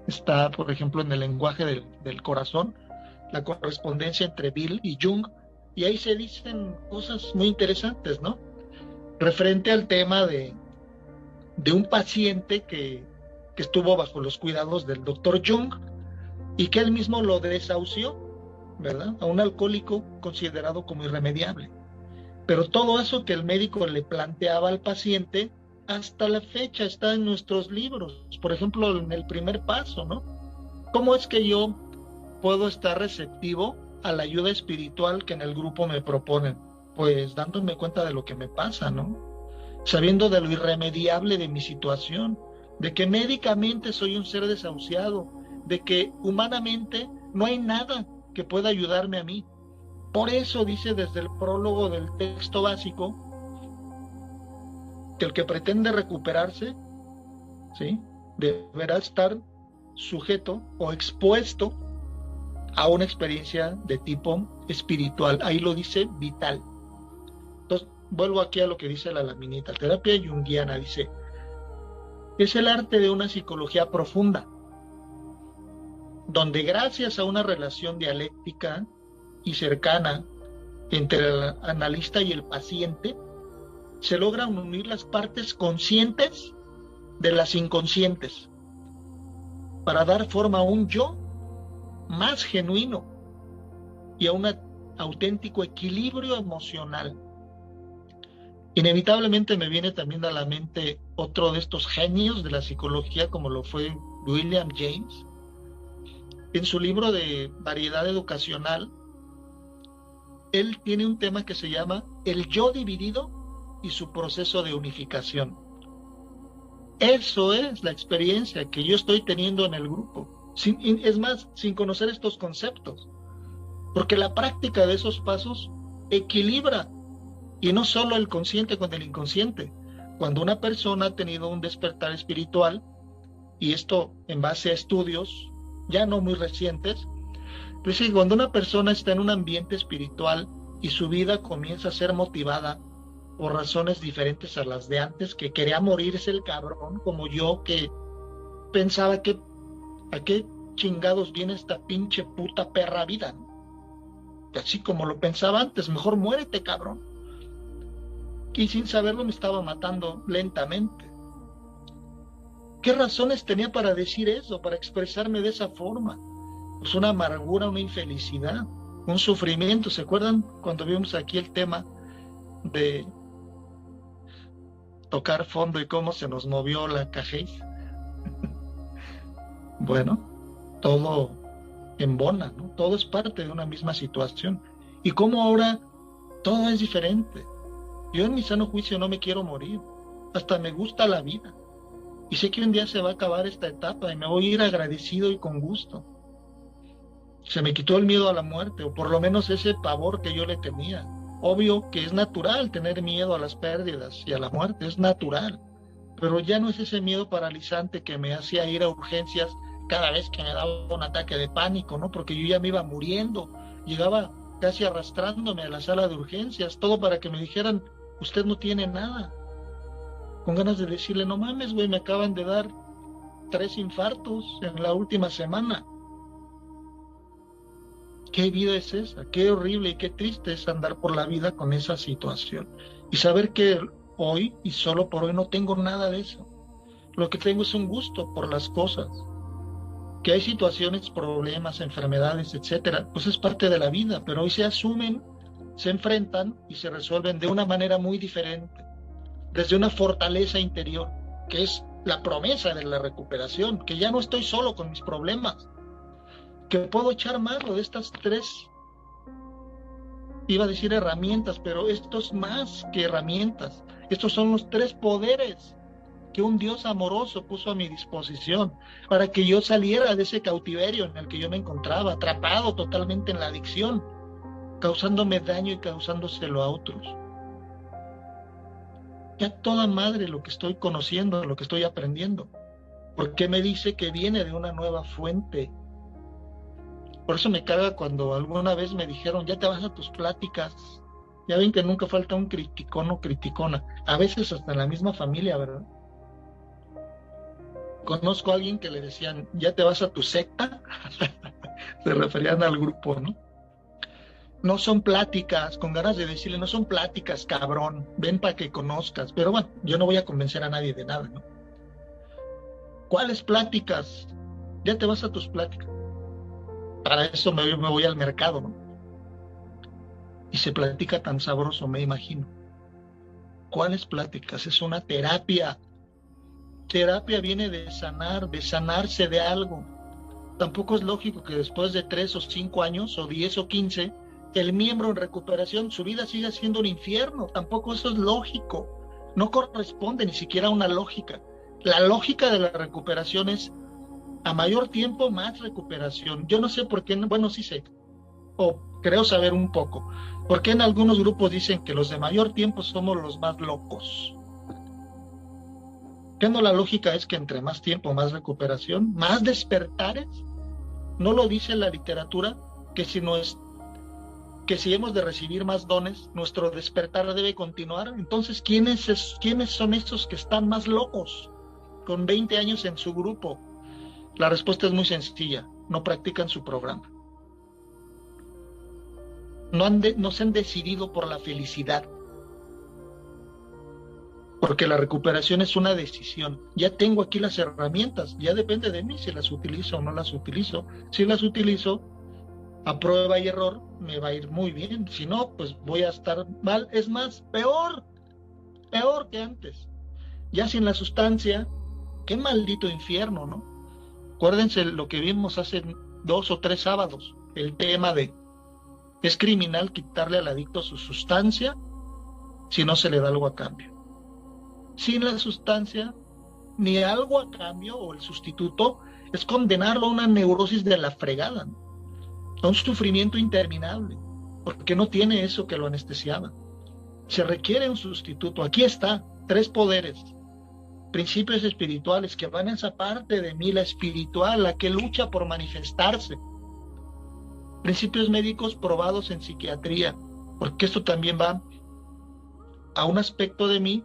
Está, por ejemplo, en El lenguaje del corazón, la correspondencia entre Bill y Jung, y ahí se dicen cosas muy interesantes, ¿no? Referente al tema de un paciente que estuvo bajo los cuidados del doctor Jung y que él mismo lo desahució, ¿verdad?, a un alcohólico considerado como irremediable. Pero todo eso que el médico le planteaba al paciente, hasta la fecha está en nuestros libros. Por ejemplo, en el primer paso, ¿no? ¿Cómo es que yo puedo estar receptivo a la ayuda espiritual que en el grupo me proponen? Pues dándome cuenta de lo que me pasa, ¿no? Sabiendo de lo irremediable de mi situación, de que médicamente soy un ser desahuciado, de que humanamente no hay nada que pueda ayudarme a mí. Por eso dice desde el prólogo del texto básico que el que pretende recuperarse, ¿sí?, deberá estar sujeto o expuesto a una experiencia de tipo espiritual. Ahí lo dice vital. Entonces, vuelvo aquí a lo que dice la laminita. Terapia junguiana dice: es el arte de una psicología profunda, donde gracias a una relación dialéctica y cercana entre el analista y el paciente, se logran unir las partes conscientes de las inconscientes para dar forma a un yo más genuino y a un auténtico equilibrio emocional. Inevitablemente me viene también a la mente otro de estos genios de la psicología, como lo fue William James. En su libro de Variedad Educacional, él tiene un tema que se llama el yo dividido y su proceso de unificación. Eso es la experiencia que yo estoy teniendo en el grupo. Es más, sin conocer estos conceptos. Porque la práctica de esos pasos equilibra, y no solo el consciente con el inconsciente. Cuando una persona ha tenido un despertar espiritual, y esto en base a estudios ya no muy recientes, pues sí, cuando una persona está en un ambiente espiritual y su vida comienza a ser motivada por razones diferentes a las de antes, que quería morirse el cabrón, como yo, que pensaba que a qué chingados viene esta pinche puta perra vida, ¿no? Así como lo pensaba antes, mejor muérete, cabrón. Y sin saberlo me estaba matando lentamente. ¿Qué razones tenía para decir eso, para expresarme de esa forma? Pues una amargura, una infelicidad, un sufrimiento. ¿Se acuerdan cuando vimos aquí el tema de tocar fondo y cómo se nos movió la cajez? Bueno, todo embona, ¿no? Todo es parte de una misma situación. Y cómo ahora todo es diferente. Yo en mi sano juicio no me quiero morir. Hasta me gusta la vida. Y sé que un día se va a acabar esta etapa y me voy a ir agradecido y con gusto. Se me quitó el miedo a la muerte, o por lo menos ese pavor que yo le tenía. Obvio que es natural tener miedo a las pérdidas y a la muerte, es natural. Pero ya no es ese miedo paralizante que me hacía ir a urgencias cada vez que me daba un ataque de pánico, ¿no? Porque yo ya me iba muriendo, llegaba casi arrastrándome a la sala de urgencias, todo para que me dijeran, usted no tiene nada. Con ganas de decirle, no mames, güey, me acaban de dar 3 infartos en la última semana. ¿Qué vida es esa? Qué horrible y qué triste es andar por la vida con esa situación. Y saber que hoy, y solo por hoy, no tengo nada de eso. Lo que tengo es un gusto por las cosas. Que hay situaciones, problemas, enfermedades, etcétera, pues es parte de la vida, pero hoy se asumen, se enfrentan y se resuelven de una manera muy diferente, desde una fortaleza interior, que es la promesa de la recuperación, que ya no estoy solo con mis problemas, que puedo echar mano de estas 3, iba a decir herramientas, pero esto es más que herramientas, estos son los 3 poderes que un Dios amoroso puso a mi disposición para que yo saliera de ese cautiverio en el que yo me encontraba, atrapado totalmente en la adicción, causándome daño y causándoselo a otros. Ya toda madre lo que estoy conociendo, lo que estoy aprendiendo, porque me dice que viene de una nueva fuente. Por eso me carga cuando alguna vez me dijeron, ya te vas a tus pláticas. Ya ven que nunca falta un criticón o criticona, a veces hasta en la misma familia, ¿verdad? Conozco a alguien que le decían, ¿ya te vas a tu secta? Se referían al grupo, ¿no? No son pláticas, con ganas de decirle, no son pláticas, cabrón, ven para que conozcas. Pero bueno, yo no voy a convencer a nadie de nada, ¿no? ¿Cuáles pláticas? Ya te vas a tus pláticas. Para eso me voy al mercado, ¿no? Y se platica tan sabroso, me imagino. ¿Cuáles pláticas? Es una terapia. Terapia viene de sanar, de sanarse de algo. Tampoco es lógico que después de 3 o 5 años, o 10 o 15, el miembro en recuperación, su vida siga siendo un infierno. Tampoco eso es lógico. No corresponde ni siquiera a una lógica. La lógica de la recuperación es a mayor tiempo, más recuperación. Yo no sé por qué, bueno, sí sé, o creo saber un poco, por qué en algunos grupos dicen que los de mayor tiempo somos los más locos. ¿Qué no la lógica es que entre más tiempo, más recuperación, más despertares? ¿No lo dice la literatura? Que si hemos de recibir más dones, nuestro despertar debe continuar. Entonces, ¿quiénes son estos que están más locos, con 20 años en su grupo? La respuesta es muy sencilla, no practican su programa. No se han decidido por la felicidad, porque la recuperación es una decisión. Ya tengo aquí las herramientas, ya depende de mí si las utilizo o no las utilizo. Si las utilizo, a prueba y error, me va a ir muy bien. Si no, pues voy a estar mal. Es más, peor que antes. Ya sin la sustancia, qué maldito infierno, ¿no? Acuérdense lo que vimos hace 2 o 3 sábados, el tema de, ¿es criminal quitarle al adicto su sustancia? si no se le da algo a cambio. Sin la sustancia, ni algo a cambio o el sustituto, es condenarlo a una neurosis de la fregada, ¿no? A un sufrimiento interminable, porque no tiene eso que lo anestesiaba. Se requiere un sustituto. Aquí está, 3 poderes, principios espirituales que van a esa parte de mí, la espiritual, la que lucha por manifestarse. Principios médicos probados en psiquiatría, porque esto también va a un aspecto de mí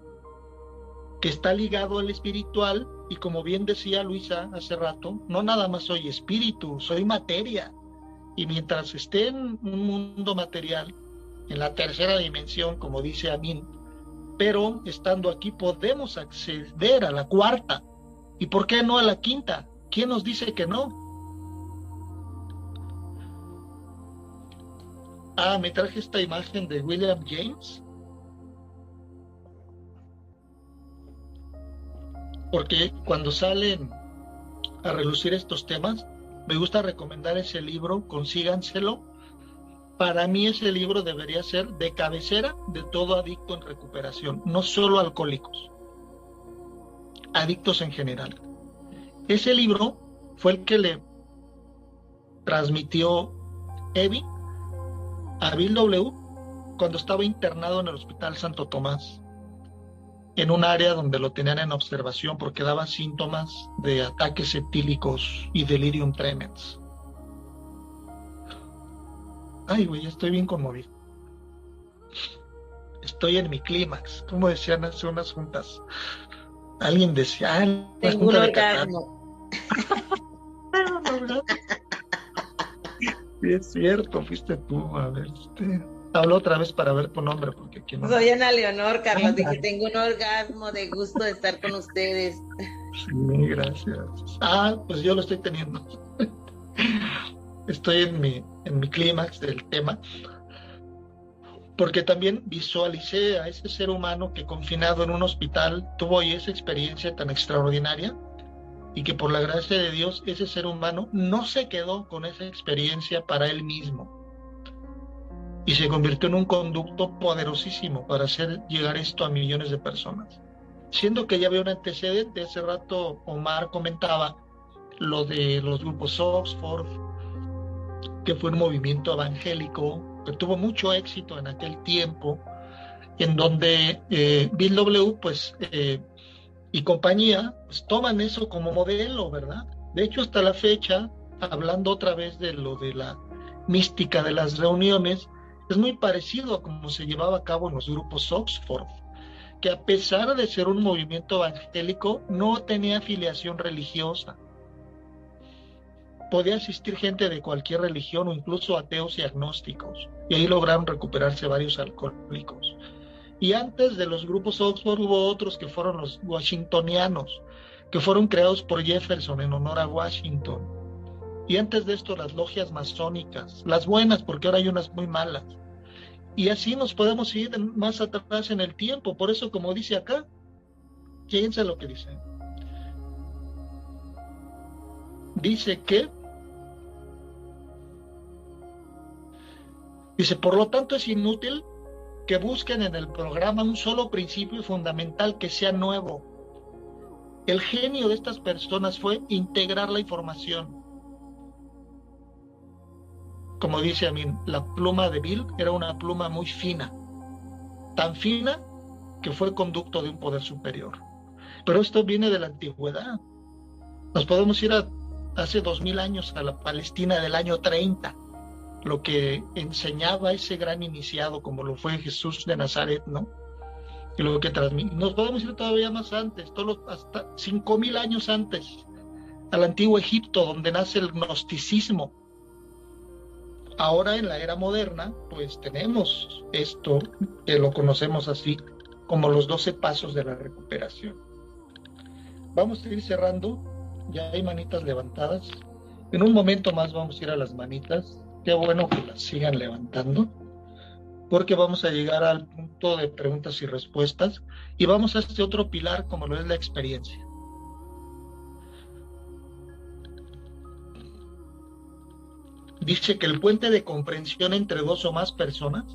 que está ligado al espiritual, y como bien decía Luisa hace rato, no nada más soy espíritu, soy materia, y mientras esté en un mundo material, en la tercera dimensión, como dice Amin, pero estando aquí podemos acceder a la cuarta, ¿y por qué no a la quinta? ¿Quién nos dice que no? Me traje esta imagen de William James, porque cuando salen a relucir estos temas, me gusta recomendar ese libro, consíganselo. Para mí ese libro debería ser de cabecera de todo adicto en recuperación, no solo alcohólicos, adictos en general. Ese libro fue el que le transmitió Evi a Bill W. cuando estaba internado en el Hospital Santo Tomás, en un área donde lo tenían en observación porque daba síntomas de ataques etílicos y delirium tremens. Ay, güey, estoy bien conmovido. Estoy en mi clímax, como decían hace unas juntas. Alguien decía, tengo un orgasmo. Sí, es cierto, fuiste tú. A ver, hablo otra vez para ver tu nombre, porque aquí no. Soy Ana Leonor, Carlos. Dije, tengo un orgasmo de gusto de estar con ustedes. Sí, gracias. Pues yo lo estoy teniendo. Estoy en mi clímax del tema, porque también visualicé a ese ser humano que confinado en un hospital tuvo esa experiencia tan extraordinaria, y que por la gracia de Dios ese ser humano no se quedó con esa experiencia para él mismo y se convirtió en un conducto poderosísimo para hacer llegar esto a millones de personas. Siendo que ya había un antecedente, hace rato Omar comentaba lo de los grupos Oxford, que fue un movimiento evangélico que tuvo mucho éxito en aquel tiempo, en donde Bill W. Y compañía, pues toman eso como modelo, ¿verdad? De hecho, hasta la fecha, hablando otra vez de lo de la mística de las reuniones, es muy parecido a cómo se llevaba a cabo en los grupos Oxford, que a pesar de ser un movimiento evangélico, no tenía afiliación religiosa. Podía asistir gente de cualquier religión o incluso ateos y agnósticos, y ahí lograron recuperarse varios alcohólicos. Y antes de los grupos Oxford hubo otros que fueron los washingtonianos, que fueron creados por Jefferson en honor a Washington. Y antes de esto las logias masónicas, las buenas, porque ahora hay unas muy malas. Y así nos podemos ir más atrás en el tiempo. Por eso, como dice acá, fíjense lo que dice. Dice, por lo tanto es inútil que busquen en el programa un solo principio fundamental que sea nuevo. El genio de estas personas fue integrar la información. Como dice a mí, la pluma de Bill era una pluma muy fina, tan fina que fue conducto de un poder superior. Pero esto viene de la antigüedad. Nos podemos ir hace 2000 años a la Palestina del año 30, lo que enseñaba ese gran iniciado como lo fue Jesús de Nazaret, ¿no? Y lo que transmite. Nos podemos ir todavía más antes, hasta 5000 años antes, al antiguo Egipto, donde nace el gnosticismo. Ahora en la era moderna, pues tenemos esto que lo conocemos así como los 12 pasos de la recuperación. Vamos a ir cerrando, ya hay manitas levantadas. En un momento más vamos a ir a las manitas. Qué bueno que las sigan levantando, porque vamos a llegar al punto de preguntas y respuestas y vamos a este otro pilar como lo es la experiencia. Dice que el puente de comprensión entre dos o más personas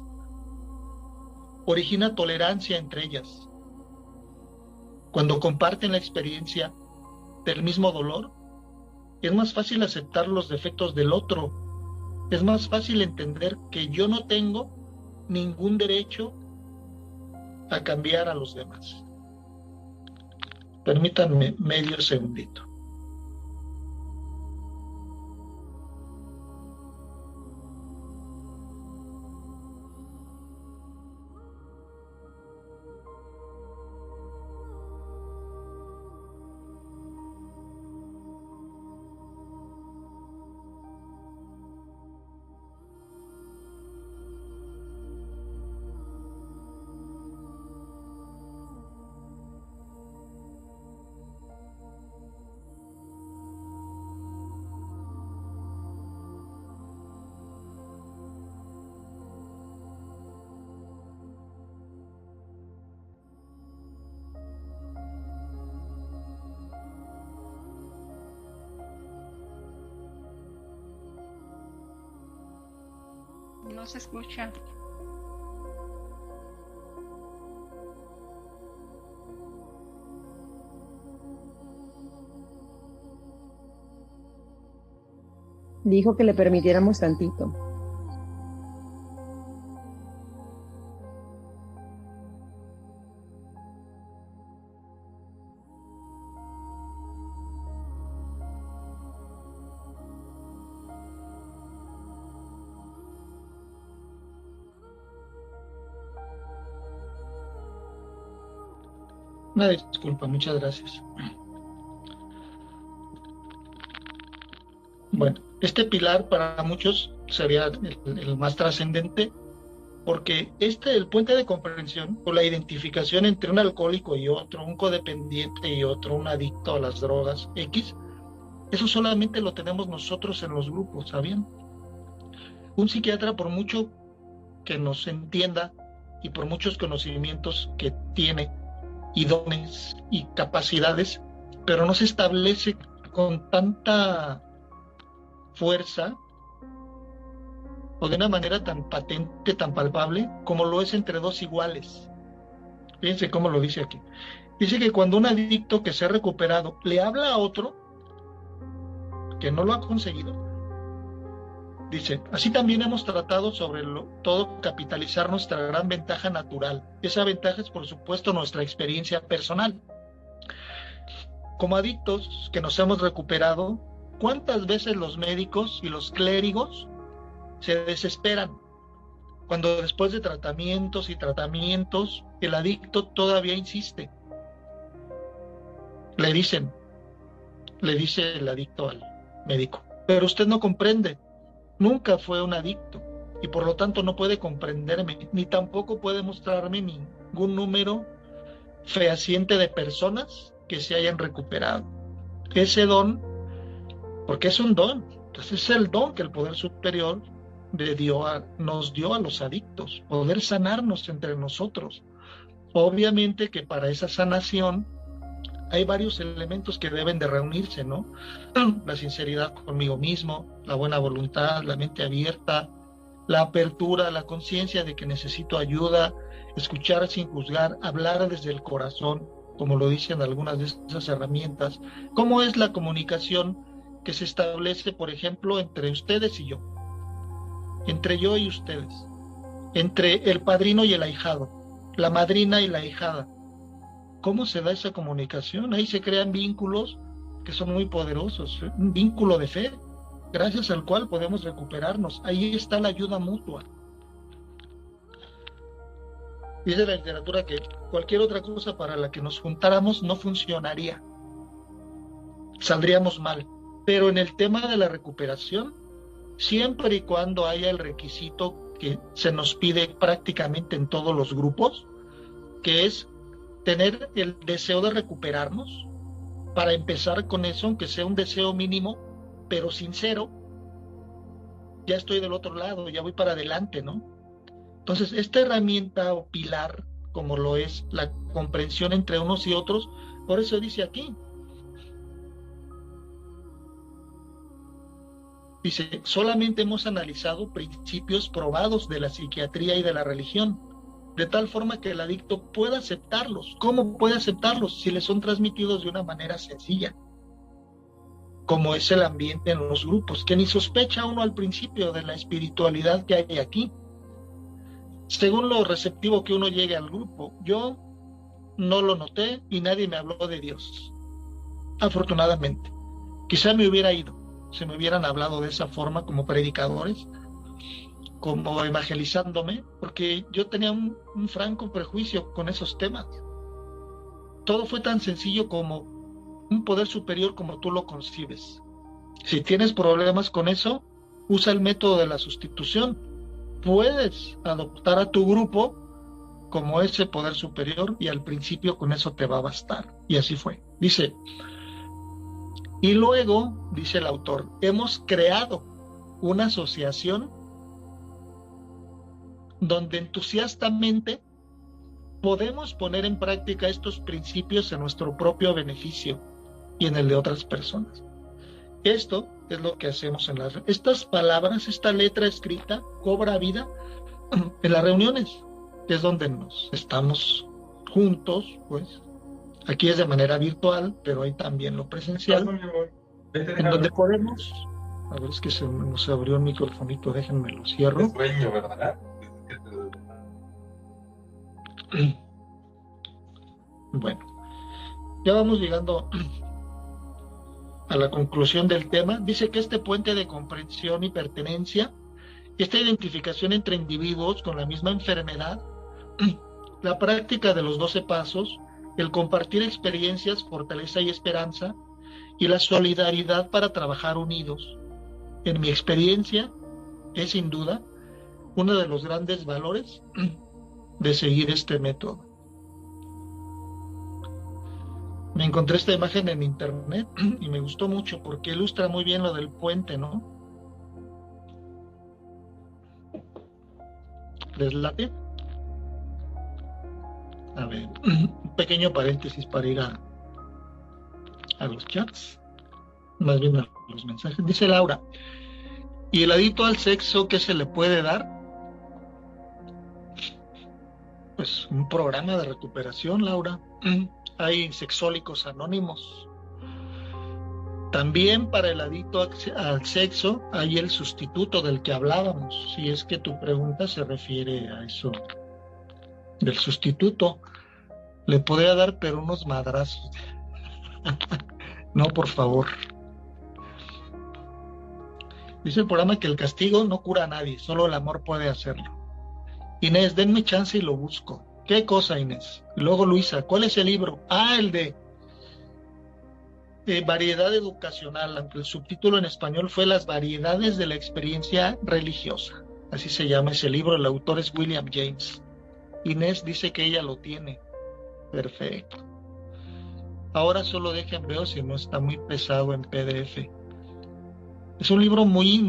origina tolerancia entre ellas. Cuando comparten la experiencia del mismo dolor, es más fácil aceptar los defectos del otro. Es más fácil entender que yo no tengo ningún derecho a cambiar a los demás. Permítanme medio segundito. No se escucha. Dijo que le permitiéramos tantito. Una disculpa, muchas gracias. Bueno, este pilar para muchos sería el más trascendente, porque el puente de comprensión o la identificación entre un alcohólico y otro, un codependiente y otro, un adicto a las drogas X, eso solamente lo tenemos nosotros en los grupos, ¿sabían? Un psiquiatra, por mucho que nos entienda y por muchos conocimientos que tiene y dones y capacidades, pero no se establece con tanta fuerza o de una manera tan patente, tan palpable, como lo es entre dos iguales. Fíjense cómo lo dice aquí. Dice que cuando un adicto que se ha recuperado le habla a otro que no lo ha conseguido, dice, así también hemos tratado sobre todo capitalizar nuestra gran ventaja natural. Esa ventaja es, por supuesto, nuestra experiencia personal. Como adictos que nos hemos recuperado, ¿cuántas veces los médicos y los clérigos se desesperan cuando después de tratamientos y tratamientos el adicto todavía insiste? Le dice el adicto al médico, pero usted no comprende, nunca fue un adicto y por lo tanto no puede comprenderme, ni tampoco puede mostrarme ningún número fehaciente de personas que se hayan recuperado. Ese don, porque es un don, entonces es el don que el poder superior nos dio a los adictos, poder sanarnos entre nosotros. Obviamente que para esa sanación hay varios elementos que deben de reunirse, ¿no? La sinceridad conmigo mismo, la buena voluntad, la mente abierta, la apertura, la conciencia de que necesito ayuda, escuchar sin juzgar, hablar desde el corazón, como lo dicen algunas de esas herramientas. ¿Cómo es la comunicación que se establece, por ejemplo, entre ustedes y yo? Entre yo y ustedes, entre el padrino y el ahijado, la madrina y la ahijada. ¿Cómo se da esa comunicación? Ahí se crean vínculos que son muy poderosos, un vínculo de fe, gracias al cual podemos recuperarnos. Ahí está la ayuda mutua. Dice la literatura que cualquier otra cosa para la que nos juntáramos no funcionaría, saldríamos mal. Pero en el tema de la recuperación, siempre y cuando haya el requisito que se nos pide prácticamente en todos los grupos, que es tener el deseo de recuperarnos, para empezar con eso, aunque sea un deseo mínimo, pero sincero, ya estoy del otro lado, ya voy para adelante, ¿no? Entonces, esta herramienta o pilar, como lo es la comprensión entre unos y otros, por eso dice aquí, dice, solamente hemos analizado principios probados de la psiquiatría y de la religión, de tal forma que el adicto pueda aceptarlos. ¿Cómo puede aceptarlos? Si les son transmitidos de una manera sencilla, como es el ambiente en los grupos, que ni sospecha uno al principio de la espiritualidad que hay aquí, según lo receptivo que uno llegue al grupo. Yo no lo noté y nadie me habló de Dios, afortunadamente. Quizá me hubiera ido, si me hubieran hablado de esa forma como predicadores, como evangelizándome, porque yo tenía un franco prejuicio con esos temas. Todo fue tan sencillo como un poder superior como tú lo concibes. Si tienes problemas con eso, usa el método de la sustitución. Puedes adoptar a tu grupo como ese poder superior y al principio con eso te va a bastar. Y así fue. Dice, y luego, dice el autor, hemos creado una asociación donde entusiastamente podemos poner en práctica estos principios en nuestro propio beneficio y en el de otras personas. Esto es lo que hacemos en estas palabras, esta letra escrita cobra vida en las reuniones, que es donde nos estamos juntos, pues. Aquí es de manera virtual, pero hay también lo presencial, en donde podemos... A ver, es que se nos abrió el microfonito, déjenme lo cierro. Es sueño, ¿verdad? Bueno, ya vamos llegando a la conclusión del tema. Dice que este puente de comprensión y pertenencia, esta identificación entre individuos con la misma enfermedad, la práctica de los 12 pasos, el compartir experiencias, fortaleza y esperanza, y la solidaridad para trabajar unidos, en mi experiencia, es sin duda uno de los grandes valores de seguir este método. Me encontré esta imagen en internet y me gustó mucho porque ilustra muy bien lo del puente, ¿no? ¿Les late? A ver, un pequeño paréntesis para ir a los chats, más bien a los mensajes. Dice Laura, ¿y el adicto al sexo qué se le puede dar? Pues un programa de recuperación, Laura. Hay sexólicos anónimos. También para el adicto al sexo hay el sustituto del que hablábamos, si es que tu pregunta se refiere a eso del sustituto. Le podría dar pero unos madrazos. No, por favor. Dice el programa que el castigo no cura a nadie, solo el amor puede hacerlo. Inés, denme chance y lo busco. ¿Qué cosa, Inés? Luego Luisa, ¿cuál es el libro? Ah, el de variedad educacional, aunque el subtítulo en español fue Las variedades de la experiencia religiosa. Así se llama ese libro, el autor es William James. Inés dice que ella lo tiene. Perfecto. Ahora solo dejen ver si no está muy pesado en PDF. Es un libro muy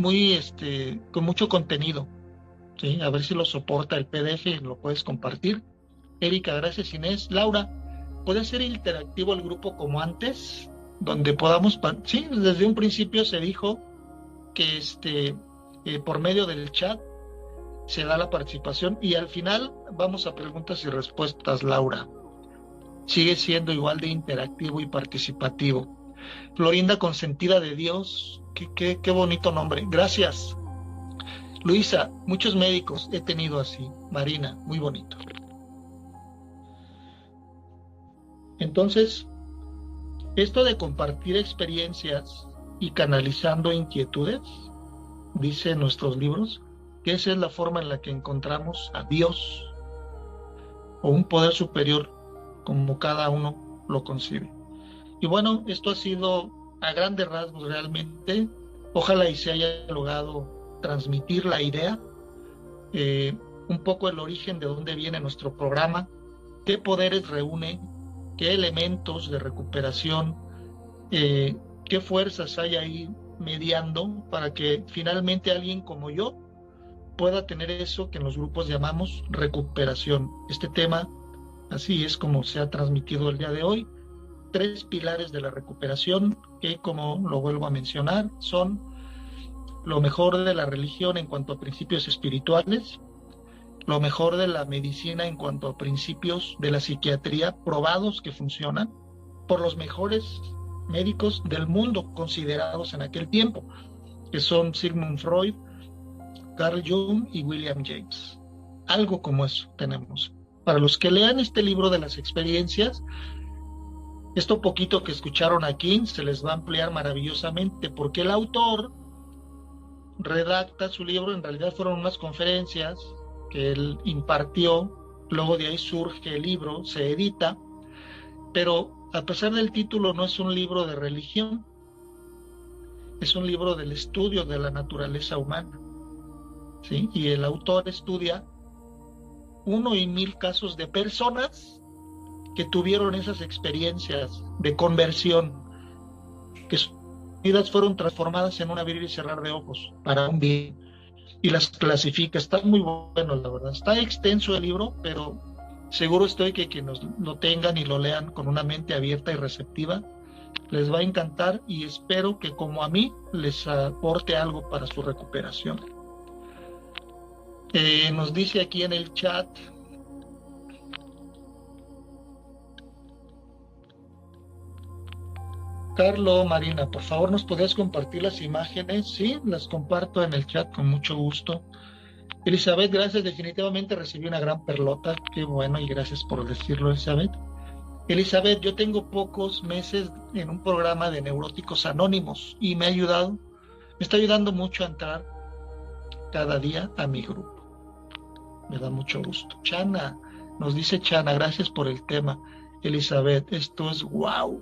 con mucho contenido. ¿Sí? A ver si lo soporta el PDF y lo puedes compartir. Erika, gracias Inés. Laura, ¿puede ser interactivo el grupo como antes? Donde podamos... Sí, desde un principio se dijo que por medio del chat se da la participación y al final vamos a preguntas y respuestas, Laura. Sigue siendo igual de interactivo y participativo. Florinda, consentida de Dios, qué bonito nombre. Gracias. Luisa, muchos médicos he tenido así. Marina, muy bonito. Entonces, esto de compartir experiencias y canalizando inquietudes, dice nuestros libros, que esa es la forma en la que encontramos a Dios o un poder superior, como cada uno lo concibe. Y bueno, esto ha sido a grandes rasgos realmente. Ojalá y se haya logrado transmitir la idea, un poco el origen de dónde viene nuestro programa, qué poderes reúne, qué elementos de recuperación, qué fuerzas hay ahí mediando para que finalmente alguien como yo pueda tener eso que en los grupos llamamos recuperación. Este tema, así es como se ha transmitido el día de hoy. 3 pilares de la recuperación que, como lo vuelvo a mencionar, son lo mejor de la religión en cuanto a principios espirituales, lo mejor de la medicina en cuanto a principios de la psiquiatría probados que funcionan por los mejores médicos del mundo considerados en aquel tiempo, que son Sigmund Freud, Carl Jung y William James. Algo como eso tenemos. Para los que lean este libro de las experiencias, esto poquito que escucharon aquí se les va a ampliar maravillosamente, porque el autor redacta su libro, en realidad fueron unas conferencias que él impartió, luego de ahí surge el libro, se edita, pero a pesar del título no es un libro de religión, es un libro del estudio de la naturaleza humana, ¿sí? Y el autor estudia 1 en 1000 casos de personas que tuvieron esas experiencias de conversión, que sus vidas fueron transformadas en un abrir y cerrar de ojos para un bien, y las clasifica. Está muy bueno, la verdad. Está extenso el libro, pero seguro estoy que quienes lo tengan y lo lean con una mente abierta y receptiva, les va a encantar, y espero que como a mí les aporte algo para su recuperación. Nos dice aquí en el chat Carlos, Marina, por favor, ¿nos podrías compartir las imágenes? Sí, las comparto en el chat con mucho gusto. Elizabeth, gracias, definitivamente recibí una gran perlota, qué bueno, y gracias por decirlo, Elizabeth. Elizabeth, yo tengo pocos meses en un programa de Neuróticos Anónimos y me está ayudando mucho a entrar cada día a mi grupo. Me da mucho gusto. Chana, nos dice Chana, gracias por el tema. Elizabeth, esto es wow.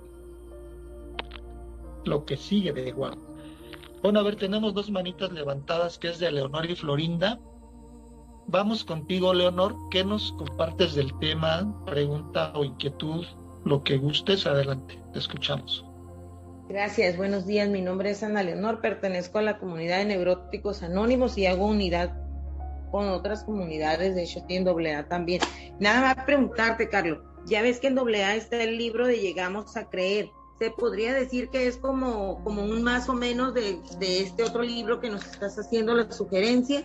Lo que sigue de wow. Bueno, a ver, tenemos 2 manitas levantadas, que es de Leonor y Florinda. Vamos contigo, Leonor. ¿Qué nos compartes del tema, pregunta o inquietud? Lo que gustes, adelante, te escuchamos. Gracias, buenos días. Mi nombre es Ana Leonor, pertenezco a la comunidad de Neuróticos Anónimos y hago unidad con otras comunidades. De hecho, estoy en AA también. Nada más preguntarte, Carlos, ya ves que en AA está el libro de Llegamos a Creer. ¿Se podría decir que es como un más o menos de este otro libro que nos estás haciendo la sugerencia?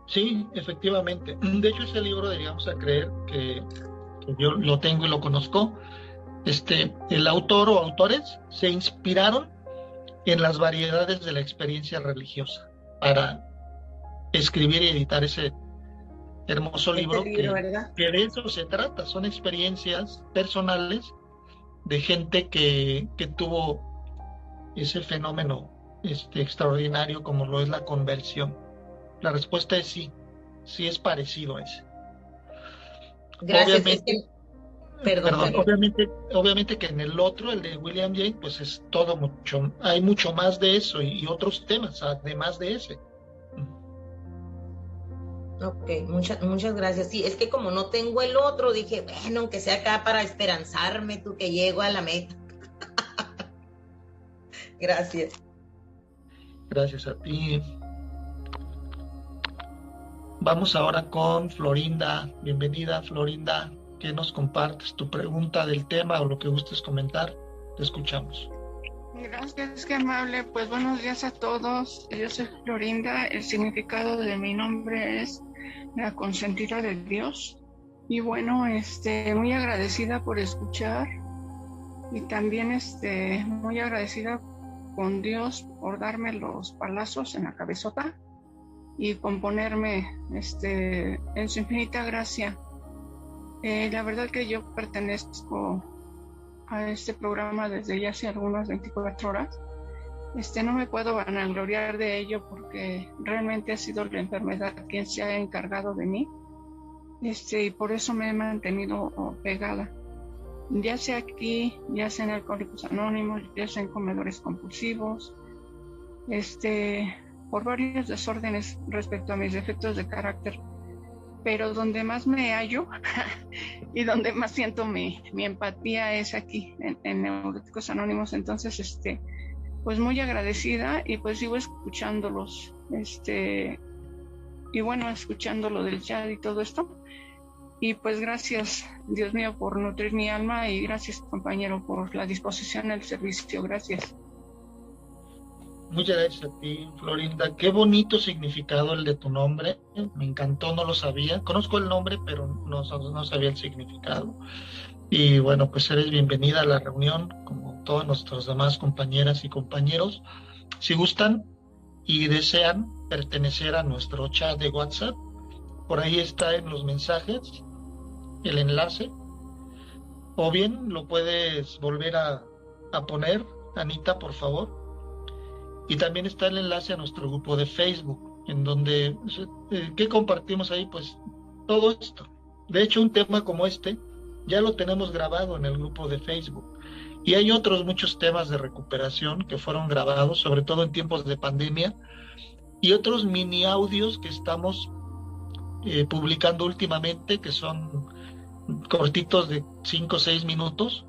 Sí, efectivamente. De hecho, ese libro de Llegamos a Creer, que yo lo tengo y lo conozco, el autor o autores se inspiraron en las variedades de la experiencia religiosa para escribir y editar ese hermoso libro, que de eso se trata. Son experiencias personales de gente que tuvo ese fenómeno extraordinario como lo es la conversión. La respuesta es sí, sí es parecido a ese. Gracias. Obviamente, Perdón. Obviamente que en el otro, el de William James, pues es todo hay mucho más de eso y otros temas además de ese. Ok, muchas gracias. Sí, es que como no tengo el otro, dije, bueno, aunque sea acá para esperanzarme, tú, que llego a la meta. Gracias. Gracias a ti. Vamos ahora con Florinda. Bienvenida, Florinda. ¿Qué nos compartes? ¿Tu pregunta del tema o lo que gustes comentar? Te escuchamos. Gracias, qué amable. Pues buenos días a todos. Yo soy Florinda. El significado de mi nombre es la consentida de Dios. Y bueno, muy agradecida por escuchar y también muy agradecida con Dios por darme los palazos en la cabezota y componerme en su infinita gracia. La verdad que yo pertenezco a este programa desde ya hace algunas 24 horas. No me puedo vanagloriar de ello porque realmente ha sido la enfermedad quien se ha encargado de mí, y por eso me he mantenido pegada, ya sea aquí, ya sea en Alcohólicos Anónimos, ya sea en comedores compulsivos, por varios desórdenes respecto a mis defectos de carácter, pero donde más me hallo y donde más siento mi empatía es aquí en Neuróticos Anónimos. Entonces, pues muy agradecida y pues sigo escuchándolos, y bueno, escuchando lo del chat y todo esto. Y pues gracias, Dios mío, por nutrir mi alma, y gracias, compañero, por la disposición al servicio. Gracias. Muchas gracias a ti, Florinda. Qué bonito significado el de tu nombre. Me encantó, no lo sabía. Conozco el nombre, pero no sabía el significado. Y bueno, pues eres bienvenida a la reunión, como todas nuestras demás compañeras y compañeros. Si gustan y desean pertenecer a nuestro chat de WhatsApp, por ahí está en los mensajes el enlace, o bien lo puedes volver a poner, Anita, por favor. Y también está el enlace a nuestro grupo de Facebook, en donde, ¿qué compartimos ahí? Pues todo esto. De hecho, un tema como este ya lo tenemos grabado en el grupo de Facebook. Y hay otros muchos temas de recuperación que fueron grabados, sobre todo en tiempos de pandemia, y otros mini audios que estamos publicando últimamente, que son cortitos de 5 o 6 minutos,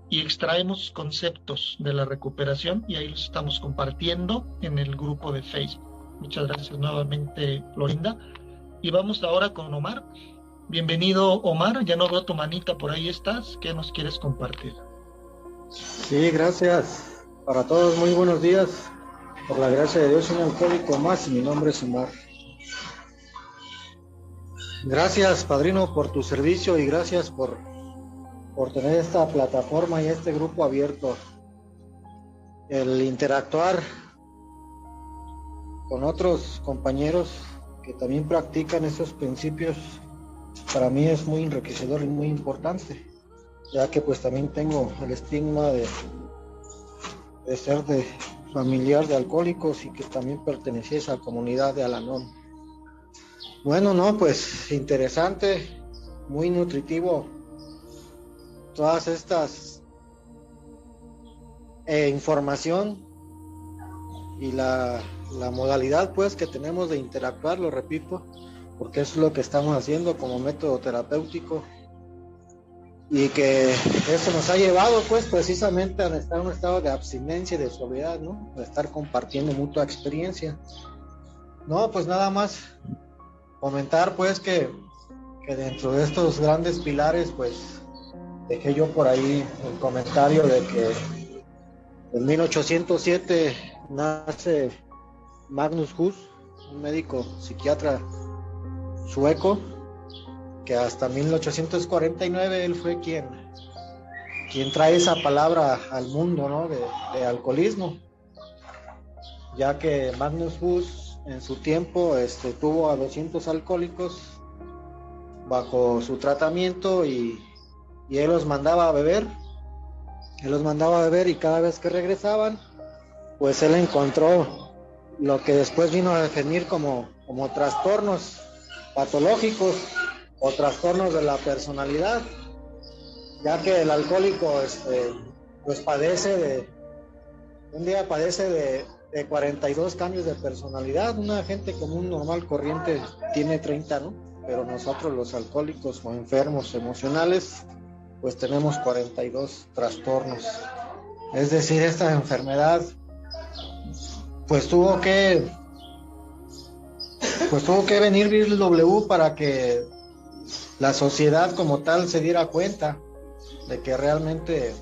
y extraemos conceptos de la recuperación y ahí los estamos compartiendo en el grupo de Facebook. Muchas gracias nuevamente, Florinda. Y vamos ahora con Omar. Bienvenido, Omar. Ya no veo tu manita, por ahí estás. ¿Qué nos quieres compartir? Sí, gracias. Para todos, muy buenos días. Por la gracia de Dios, soy un alcohólico más y mi nombre es Omar. Gracias, padrino, por tu servicio y gracias por tener esta plataforma y este grupo abierto. El interactuar con otros compañeros que también practican esos principios, para mí es muy enriquecedor y muy importante, ya que pues también tengo el estigma de ser de familiar de alcohólicos y que también pertenecía a esa comunidad de Al-Anon. Bueno, no, pues interesante, muy nutritivo todas estas información y la modalidad pues que tenemos de interactuar, lo repito, porque eso es lo que estamos haciendo como método terapéutico y que eso nos ha llevado pues precisamente a estar en un estado de abstinencia y de sobriedad, ¿no? De estar compartiendo mutua experiencia. No, pues nada más comentar pues que dentro de estos grandes pilares pues dejé yo por ahí el comentario de que en 1807 nace Magnus Huss, un médico psiquiatra sueco, que hasta 1849 él fue quien trae esa palabra al mundo, ¿no? de alcoholismo, ya que Magnus Huss en su tiempo tuvo a 200 alcohólicos bajo su tratamiento y él los mandaba a beber. Y cada vez que regresaban, pues él encontró lo que después vino a definir como trastornos patológicos o trastornos de la personalidad, ya que el alcohólico pues padece de 42 cambios de personalidad. Una gente común normal corriente tiene 30, ¿no? Pero nosotros los alcohólicos o enfermos emocionales pues tenemos 42 trastornos. Es decir, esta enfermedad pues tuvo que venir Virl W para que la sociedad como tal se diera cuenta de que realmente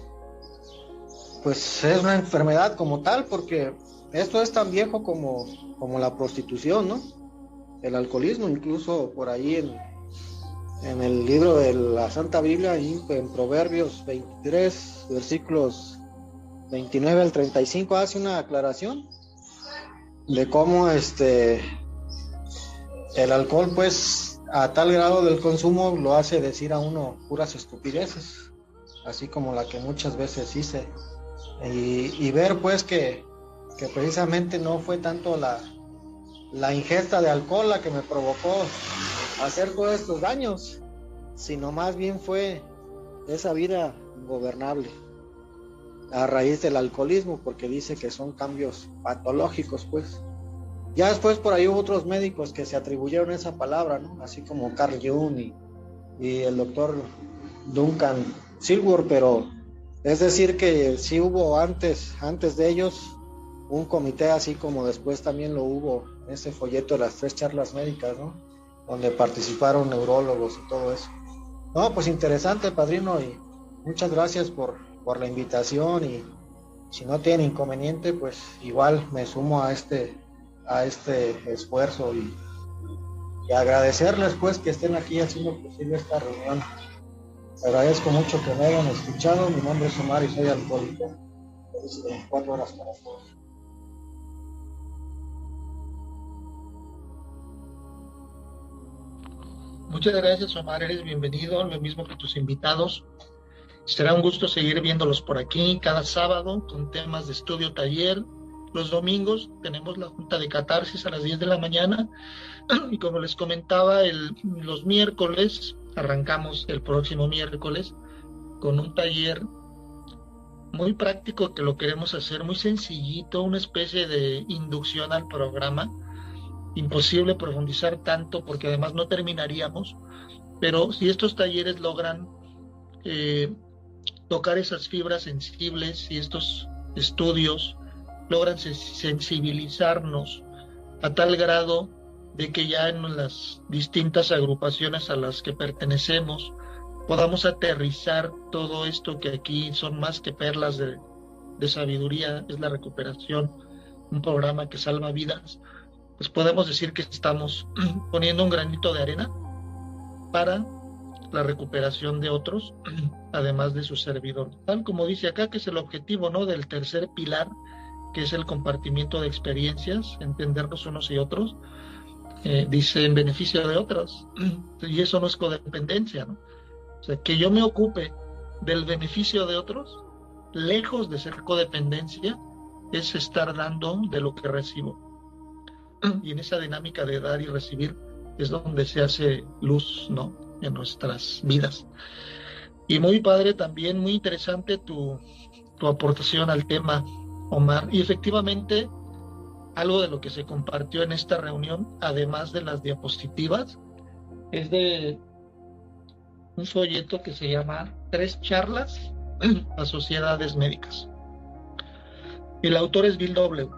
pues es una enfermedad como tal, porque esto es tan viejo como la prostitución, ¿no? El alcoholismo, incluso por ahí en el libro de la Santa Biblia, ahí en Proverbios 23, versículos 29 al 35, hace una aclaración de cómo el alcohol, pues, a tal grado del consumo lo hace decir a uno puras estupideces, así como la que muchas veces hice, y ver, pues, que precisamente no fue tanto la ingesta de alcohol la que me provocó hacer todos estos daños, sino más bien fue esa vida ingobernable a raíz del alcoholismo, porque dice que son cambios patológicos, pues. Ya después por ahí hubo otros médicos que se atribuyeron esa palabra, ¿no? Así como Carl Jung y el doctor Duncan Silver, pero es decir que sí hubo antes de ellos un comité, así como después también lo hubo ese folleto de las 3 charlas médicas, ¿no? Donde participaron neurólogos y todo eso. No, pues interesante, padrino, y muchas gracias por la invitación si no tienen inconveniente, pues igual me sumo a este esfuerzo y agradecerles pues que estén aquí haciendo posible esta reunión. Agradezco mucho que me hayan escuchado. Mi nombre es Omar y soy alcohólico. 24 horas para todos. Muchas gracias, Omar, eres bienvenido, lo mismo que tus invitados. Será un gusto seguir viéndolos por aquí cada sábado con temas de estudio, taller. Los domingos tenemos la junta de catarsis a las 10 de la mañana y como les comentaba, los miércoles, arrancamos el próximo miércoles con un taller muy práctico que lo queremos hacer muy sencillito, una especie de inducción al programa. Imposible profundizar tanto porque además no terminaríamos, pero si estos talleres logran tocar esas fibras sensibles y estos estudios logran sensibilizarnos a tal grado de que ya en las distintas agrupaciones a las que pertenecemos podamos aterrizar todo esto que aquí son más que perlas de sabiduría, es la recuperación, un programa que salva vidas, pues podemos decir que estamos poniendo un granito de arena para la recuperación de otros, además de su servidor. Tal como dice acá, que es el objetivo, ¿no?, del tercer pilar, que es el compartimiento de experiencias, entendernos unos y otros, dice en beneficio de otros, y eso no es codependencia, ¿no? O sea, que yo me ocupe del beneficio de otros, lejos de ser codependencia, es estar dando de lo que recibo. Y en esa dinámica de dar y recibir es donde se hace luz, ¿no?, en nuestras vidas. Y muy padre también, muy interesante tu aportación al tema, Omar. Y efectivamente, algo de lo que se compartió en esta reunión, además de las diapositivas, es de un folleto que se llama 3 charlas a sociedades médicas. El autor es Bill W.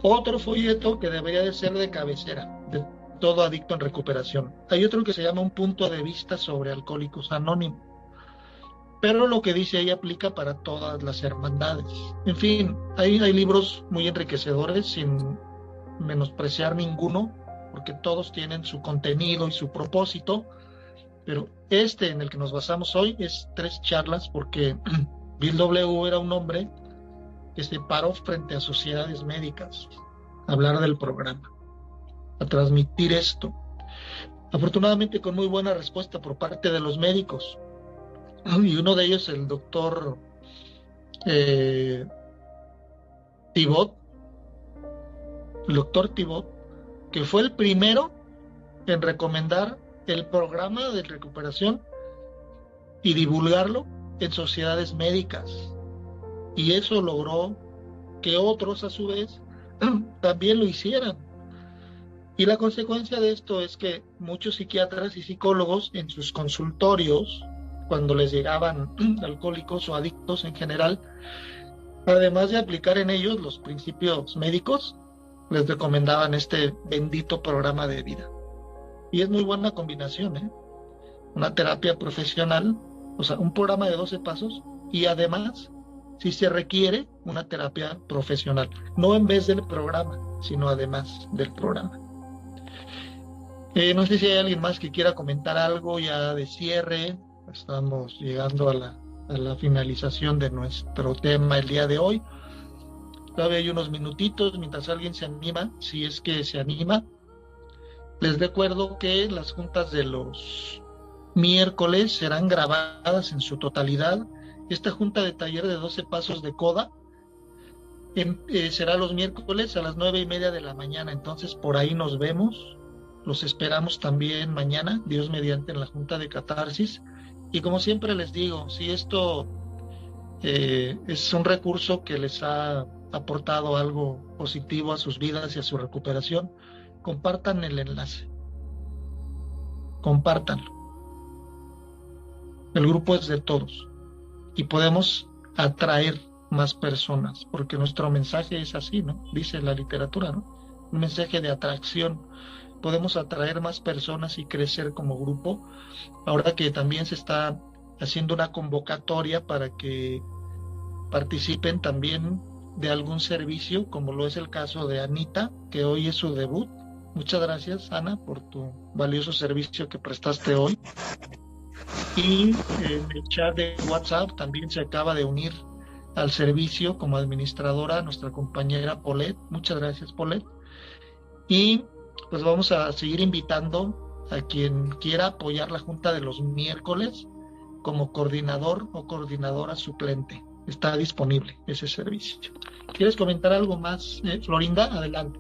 Otro folleto que debería de ser de cabecera de todo adicto en recuperación. Hay otro que se llama Un punto de vista sobre Alcohólicos Anónimos, pero lo que dice ahí aplica para todas las hermandades. En fin, hay libros muy enriquecedores sin menospreciar ninguno, porque todos tienen su contenido y su propósito, pero este en el que nos basamos hoy es 3 charlas, porque Bill W. era un hombre que se paró frente a sociedades médicas a hablar del programa, a transmitir esto, afortunadamente con muy buena respuesta por parte de los médicos, y uno de ellos, el doctor Thibaut, que fue el primero en recomendar el programa de recuperación y divulgarlo en sociedades médicas, y eso logró que otros a su vez también lo hicieran. Y la consecuencia de esto es que muchos psiquiatras y psicólogos en sus consultorios, cuando les llegaban alcohólicos o adictos en general, además de aplicar en ellos los principios médicos, les recomendaban este bendito programa de vida. Y es muy buena combinación, ¿eh? Una terapia profesional, o sea, un programa de 12 pasos, y además, si se requiere, una terapia profesional. No en vez del programa, sino además del programa. No sé si hay alguien más que quiera comentar algo ya de cierre. Estamos llegando a la finalización de nuestro tema el día de hoy. Todavía hay unos minutitos mientras alguien se anima, si es que se anima. Les recuerdo que las juntas de los miércoles serán grabadas en su totalidad. Esta junta de taller de 12 pasos de CODA será los miércoles a las 9:30 de la mañana. Entonces por ahí nos vemos. Los esperamos también mañana, Dios mediante, en la junta de catarsis. Y como siempre les digo, si esto es un recurso que les ha aportado algo positivo a sus vidas y a su recuperación, compartan el enlace. Compártanlo. El grupo es de todos y podemos atraer más personas, porque nuestro mensaje es así, ¿no? Dice la literatura, ¿no? Un mensaje de atracción. podemos atraer más personas y crecer como grupo. Ahora que también se está haciendo una convocatoria para que participen también de algún servicio, como lo es el caso de Anita, que hoy es su debut. Muchas gracias, Ana, por tu valioso servicio que prestaste hoy. Y en el chat de WhatsApp también se acaba de unir al servicio como administradora nuestra compañera Polet. Muchas gracias, Polet. Y pues vamos a seguir invitando a quien quiera apoyar la junta de los miércoles como coordinador o coordinadora suplente. Está disponible ese servicio. ¿Quieres comentar algo más, Florinda? Adelante.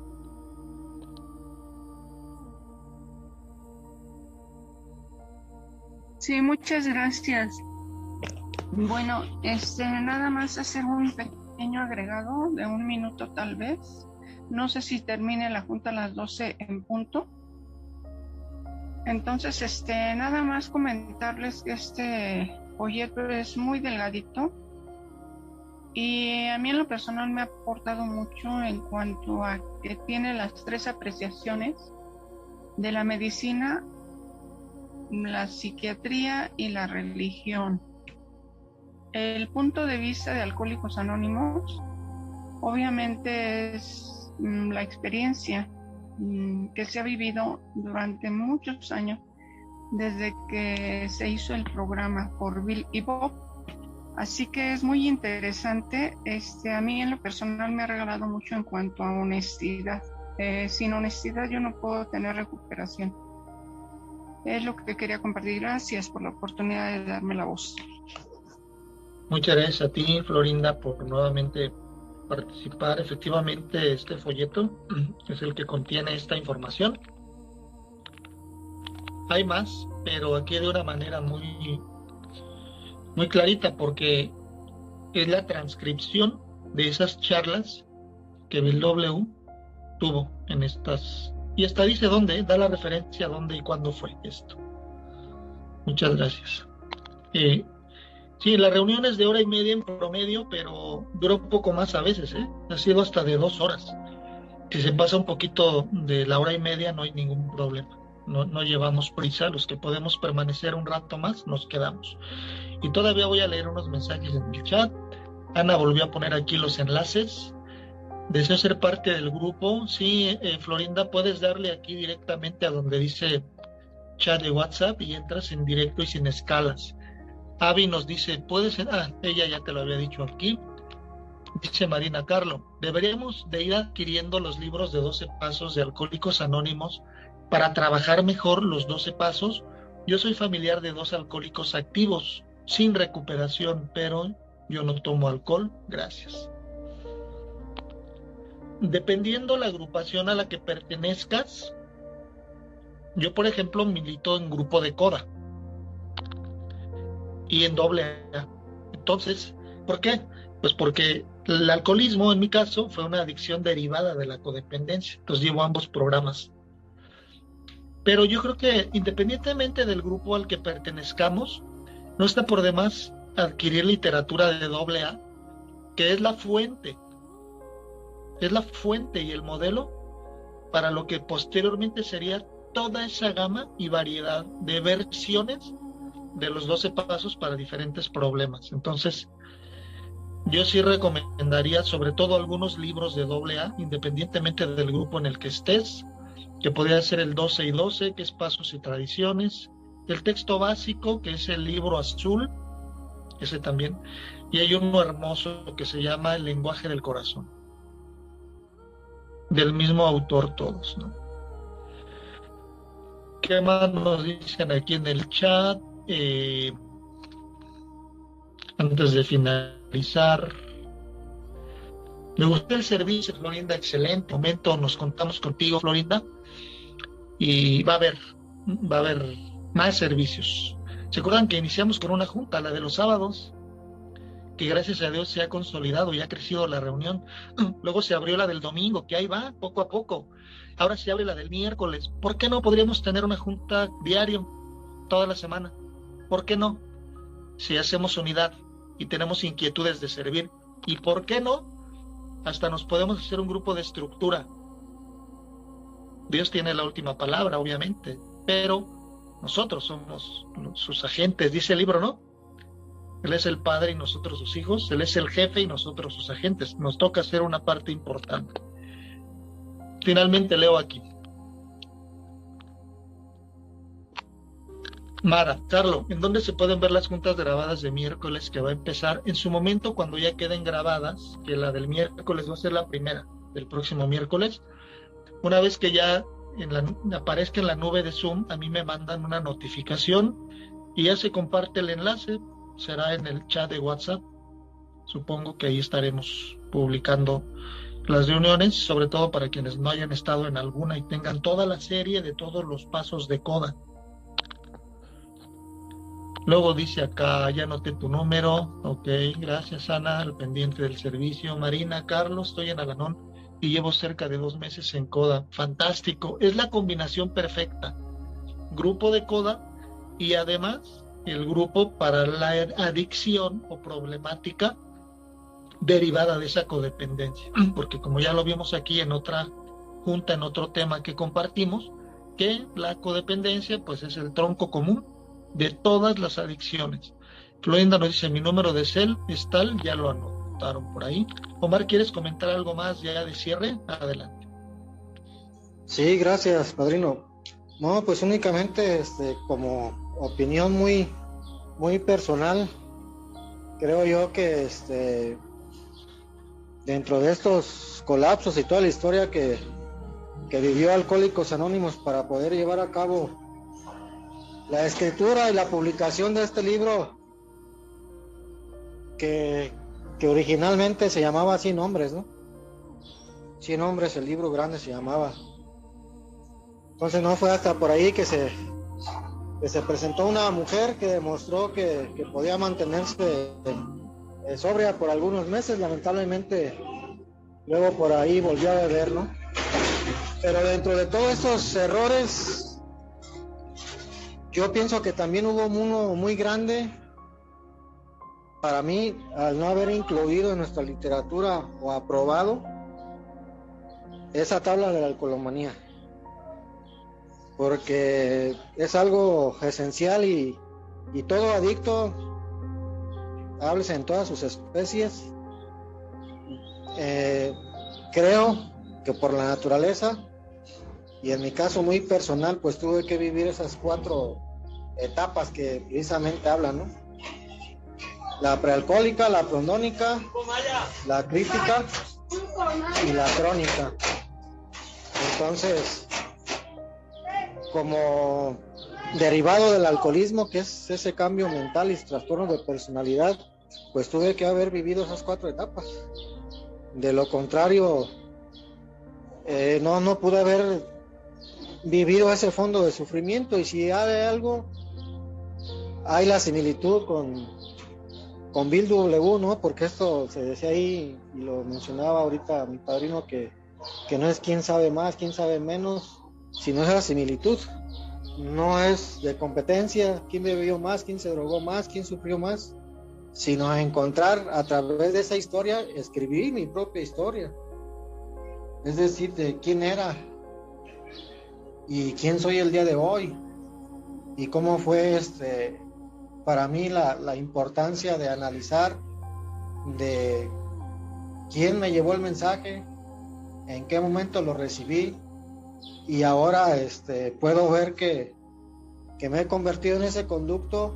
Sí, muchas gracias. Bueno, nada más hacer un pequeño agregado de 1 minuto tal vez. No sé si termine la junta a las 12 en punto. Entonces, nada más comentarles que este folleto es muy delgadito y a mí en lo personal me ha aportado mucho en cuanto a que tiene las 3 apreciaciones de la medicina, la psiquiatría y la religión. El punto de vista de Alcohólicos Anónimos obviamente es la experiencia que se ha vivido durante muchos años desde que se hizo el programa por Bill y Bob. Así que es muy interesante. A mí en lo personal me ha regalado mucho en cuanto a honestidad. Sin honestidad yo no puedo tener recuperación. Es lo que quería compartir. Gracias por la oportunidad de darme la voz. Muchas gracias a ti, Florinda, por nuevamente participar. Efectivamente, este folleto es el que contiene esta información. Hay más, pero aquí de una manera muy clarita, porque es la transcripción de esas charlas que Bill W. tuvo en estas, y hasta dice dónde, da la referencia dónde y cuándo fue esto. Muchas gracias. Sí, la reunión es de 1 hora y media en promedio, pero dura un poco más a veces, ha sido hasta de 2 horas. Si se pasa un poquito de la 1 hora y media no hay ningún problema, no llevamos prisa. Los que podemos permanecer un rato más nos quedamos. Y todavía voy a leer unos mensajes en el chat. Ana volvió a poner aquí los enlaces. ¿Deseo ser parte del grupo? Sí, Florinda, puedes darle aquí directamente a donde dice chat de WhatsApp y entras en directo y sin escalas. Avi nos dice, ¿puedes? Ella ya te lo había dicho aquí. Dice Marina Carlo, deberíamos de ir adquiriendo los libros de 12 pasos de Alcohólicos Anónimos para trabajar mejor los 12 pasos. Yo soy familiar de 2 alcohólicos activos, sin recuperación, pero yo no tomo alcohol, gracias. Dependiendo la agrupación a la que pertenezcas, yo por ejemplo milito en grupo de CODA y en AA. Entonces, ¿por qué? Pues porque el alcoholismo en mi caso fue una adicción derivada de la codependencia, entonces llevo ambos programas. Pero yo creo que independientemente del grupo al que pertenezcamos, no está por demás adquirir literatura de AA, que es la fuente y el modelo para lo que posteriormente sería toda esa gama y variedad de versiones de los 12 pasos para diferentes problemas. Entonces, yo sí recomendaría sobre todo algunos libros de AA, independientemente del grupo en el que estés, que podría ser el 12 y 12, que es Pasos y Tradiciones, el texto básico, que es el libro azul, ese también, y hay uno hermoso que se llama El lenguaje del corazón, del mismo autor todos, ¿no? ¿Qué más nos dicen aquí en el chat? Antes de finalizar, me gustó el servicio, Florinda, excelente momento, nos contamos contigo, Florinda, y va a haber más servicios. ¿Se acuerdan que iniciamos con una junta, la de los sábados? Que gracias a Dios se ha consolidado y ha crecido la reunión. Luego se abrió la del domingo, que ahí va, poco a poco. Ahora se abre la del miércoles. ¿Por qué no podríamos tener una junta diario, toda la semana? ¿Por qué no? Si hacemos unidad y tenemos inquietudes de servir. ¿Y por qué no? Hasta nos podemos hacer un grupo de estructura Dios tiene la última palabra, obviamente, pero nosotros somos sus agentes, dice el libro, ¿no? Él es el padre y nosotros sus hijos, Él es el jefe y nosotros sus agentes. Nos toca hacer una parte importante. Finalmente leo aquí. Mara, Carlos, ¿en dónde se pueden ver las juntas grabadas de miércoles que va a empezar? En su momento, cuando ya queden grabadas, que la del miércoles va a ser la primera del próximo miércoles, una vez que ya aparezca en la nube de Zoom, a mí me mandan una notificación y ya se comparte el enlace, será en el chat de WhatsApp. Supongo que ahí estaremos publicando las reuniones, sobre todo para quienes no hayan estado en alguna y tengan toda la serie de todos los pasos de coda. Luego dice acá, ya anoté tu número. Ok, gracias Ana, al pendiente del servicio. Marina, Carlos, estoy en Alanón y llevo cerca de 2 meses en coda. Fantástico, es la combinación perfecta. Grupo de coda y además el grupo para la adicción o problemática derivada de esa codependencia. Porque como ya lo vimos aquí en otra junta, en otro tema que compartimos, que la codependencia pues es el tronco común de todas las adicciones. Florinda nos dice, mi número de cel es tal, ya lo anotaron por ahí. Omar, ¿quieres comentar algo más ya de cierre? Adelante. Sí, gracias, padrino. No, pues únicamente como opinión muy personal, creo yo que dentro de estos colapsos y toda la historia que vivió Alcohólicos Anónimos para poder llevar a cabo la escritura y la publicación de este libro que originalmente se llamaba 100 hombres, ¿no? 100 hombres, el libro grande se llamaba. Entonces no fue hasta por ahí que se presentó una mujer que demostró que podía mantenerse sobria por algunos meses. Lamentablemente luego por ahí volvió a beber, ¿no? Pero dentro de todos estos errores, yo pienso que también hubo uno muy grande para mí al no haber incluido en nuestra literatura o aprobado esa tabla de la alcoholomanía, porque es algo esencial y todo adicto, háblese en todas sus especies, creo que por la naturaleza y en mi caso muy personal, pues tuve que vivir esas 4 etapas que precisamente hablan, ¿no? La prealcohólica, la prondónica, la crítica y la crónica. Entonces, como derivado del alcoholismo, que es ese cambio mental y trastorno de personalidad, pues tuve que haber vivido esas 4 etapas. De lo contrario, no pude haber vivido ese fondo de sufrimiento. Y si hay algo, hay la similitud con Bill W, ¿no? Porque esto se decía ahí y lo mencionaba ahorita mi padrino, que no es quién sabe más, quién sabe menos, sino es la similitud. No es de competencia, quién bebió más, quién se drogó más, quién sufrió más, sino encontrar a través de esa historia, escribir mi propia historia. Es decir, de quién era y quién soy el día de hoy y cómo fue para mí la importancia de analizar de quién me llevó el mensaje, en qué momento lo recibí, y ahora puedo ver que me he convertido en ese conducto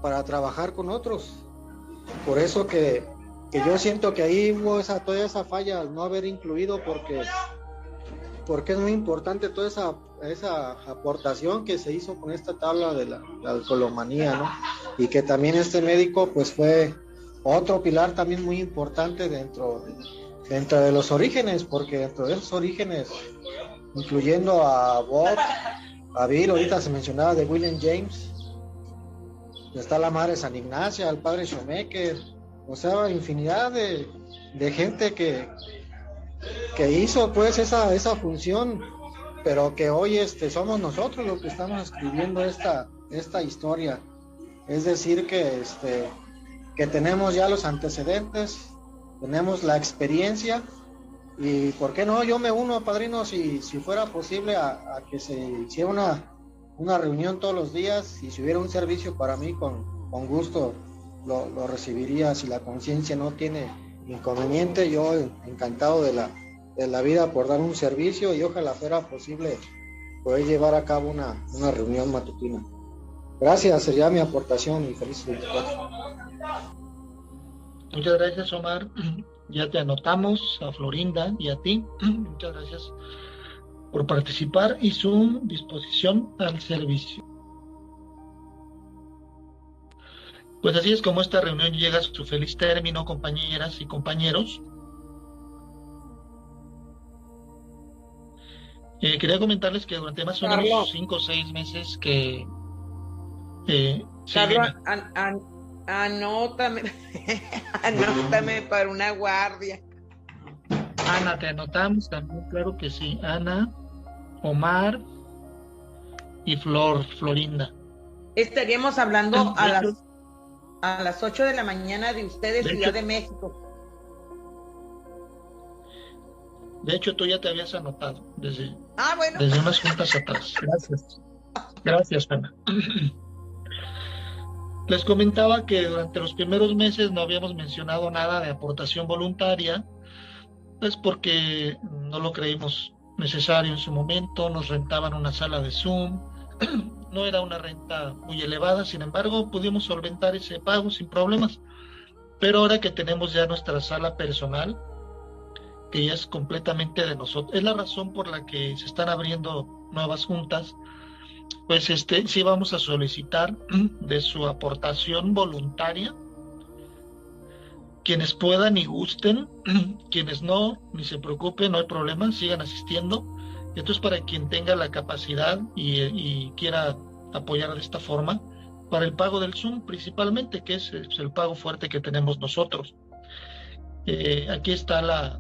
para trabajar con otros. Por eso que yo siento que ahí hubo toda esa falla al no haber incluido, porque es muy importante toda esa aportación que se hizo con esta tabla de la alcoholomanía, ¿no? Y que también este médico pues fue otro pilar también muy importante dentro de los orígenes, porque dentro de esos orígenes, incluyendo a Bob, a Bill, ahorita se mencionaba de William James, está la madre San Ignacia, el padre Shoemaker, o sea, infinidad de gente que hizo pues esa función, pero que hoy somos nosotros los que estamos escribiendo esta historia. Es decir que tenemos ya los antecedentes, tenemos la experiencia Y por qué no, yo me uno, padrino, si fuera posible a que se hiciera una reunión todos los días, y si hubiera un servicio para mí, con gusto lo recibiría. Si la conciencia no tiene inconveniente, yo encantado de la vida por dar un servicio, y ojalá fuera posible poder llevar a cabo una reunión matutina. Gracias, sería mi aportación, y feliz 24. Muchas gracias, Omar. Ya te anotamos, a Florinda y a ti. Muchas gracias por participar y su disposición al servicio. Pues así es como esta reunión llega a su feliz término, compañeras y compañeros. Quería comentarles que durante más o menos 5 o 6 meses que... Carlos, anótame, anótame para una guardia. Ana, te anotamos también, claro que sí. Ana, Omar y Florinda. Estaríamos hablando a las 8 de la mañana de ustedes, Ciudad de México. De hecho, tú ya te habías anotado desde unas juntas atrás. Gracias. Gracias, Ana. Les comentaba que durante los primeros meses no habíamos mencionado nada de aportación voluntaria, pues porque no lo creímos necesario en su momento. Nos rentaban una sala de Zoom, no era una renta muy elevada, sin embargo pudimos solventar ese pago sin problemas. Pero ahora que tenemos ya nuestra sala personal, que ya es completamente de nosotros, es la razón por la que se están abriendo nuevas juntas, pues sí vamos a solicitar de su aportación voluntaria. Quienes puedan y gusten, quienes no, ni se preocupen, no hay problema, sigan asistiendo. Esto es para quien tenga la capacidad y quiera apoyar de esta forma, para el pago del Zoom principalmente, que es el pago fuerte que tenemos nosotros. Aquí está la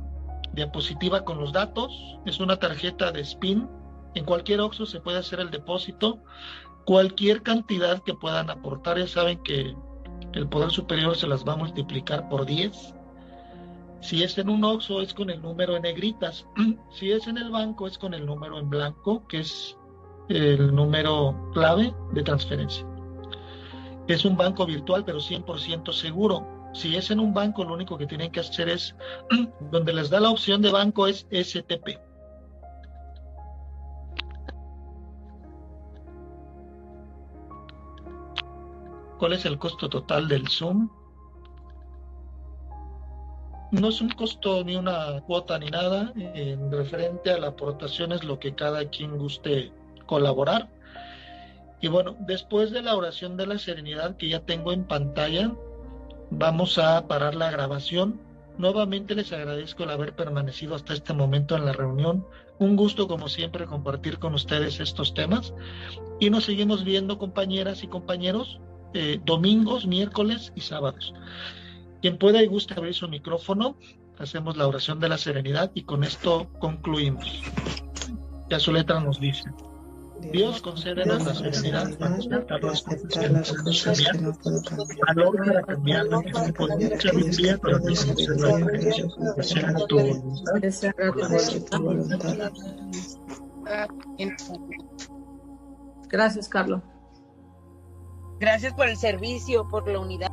diapositiva con los datos, es una tarjeta de SPIN. En cualquier Oxxo se puede hacer el depósito, cualquier cantidad que puedan aportar. Ya saben que el Poder Superior se las va a multiplicar por 10. Si es en un Oxxo es con el número en negritas, si es en el banco es con el número en blanco, que es el número clave de transferencia. Es un banco virtual, pero 100% seguro. Si es en un banco, lo único que tienen que hacer es, donde les da la opción de banco es STP. ¿Cuál es el costo total del Zoom? No es un costo ni una cuota ni nada. En referente a la aportación es lo que cada quien guste colaborar. Y bueno, después de la oración de la serenidad que ya tengo en pantalla, vamos a parar la grabación. Nuevamente les agradezco el haber permanecido hasta este momento en la reunión. Un gusto, como siempre, compartir con ustedes estos temas. Y nos seguimos viendo, compañeras y compañeros, domingos, miércoles y sábados. Quien pueda y guste abrir su micrófono, hacemos la oración de la serenidad y con esto concluimos. Ya su letra nos dice: Dios concédenos la serenidad para aceptar las cosas que no podemos cambiar, valor para cambiarlo, poder sabiduría para reconocer la diferencia, que sea tu voluntad. Gracias, Carlos. Gracias por el servicio, por la unidad.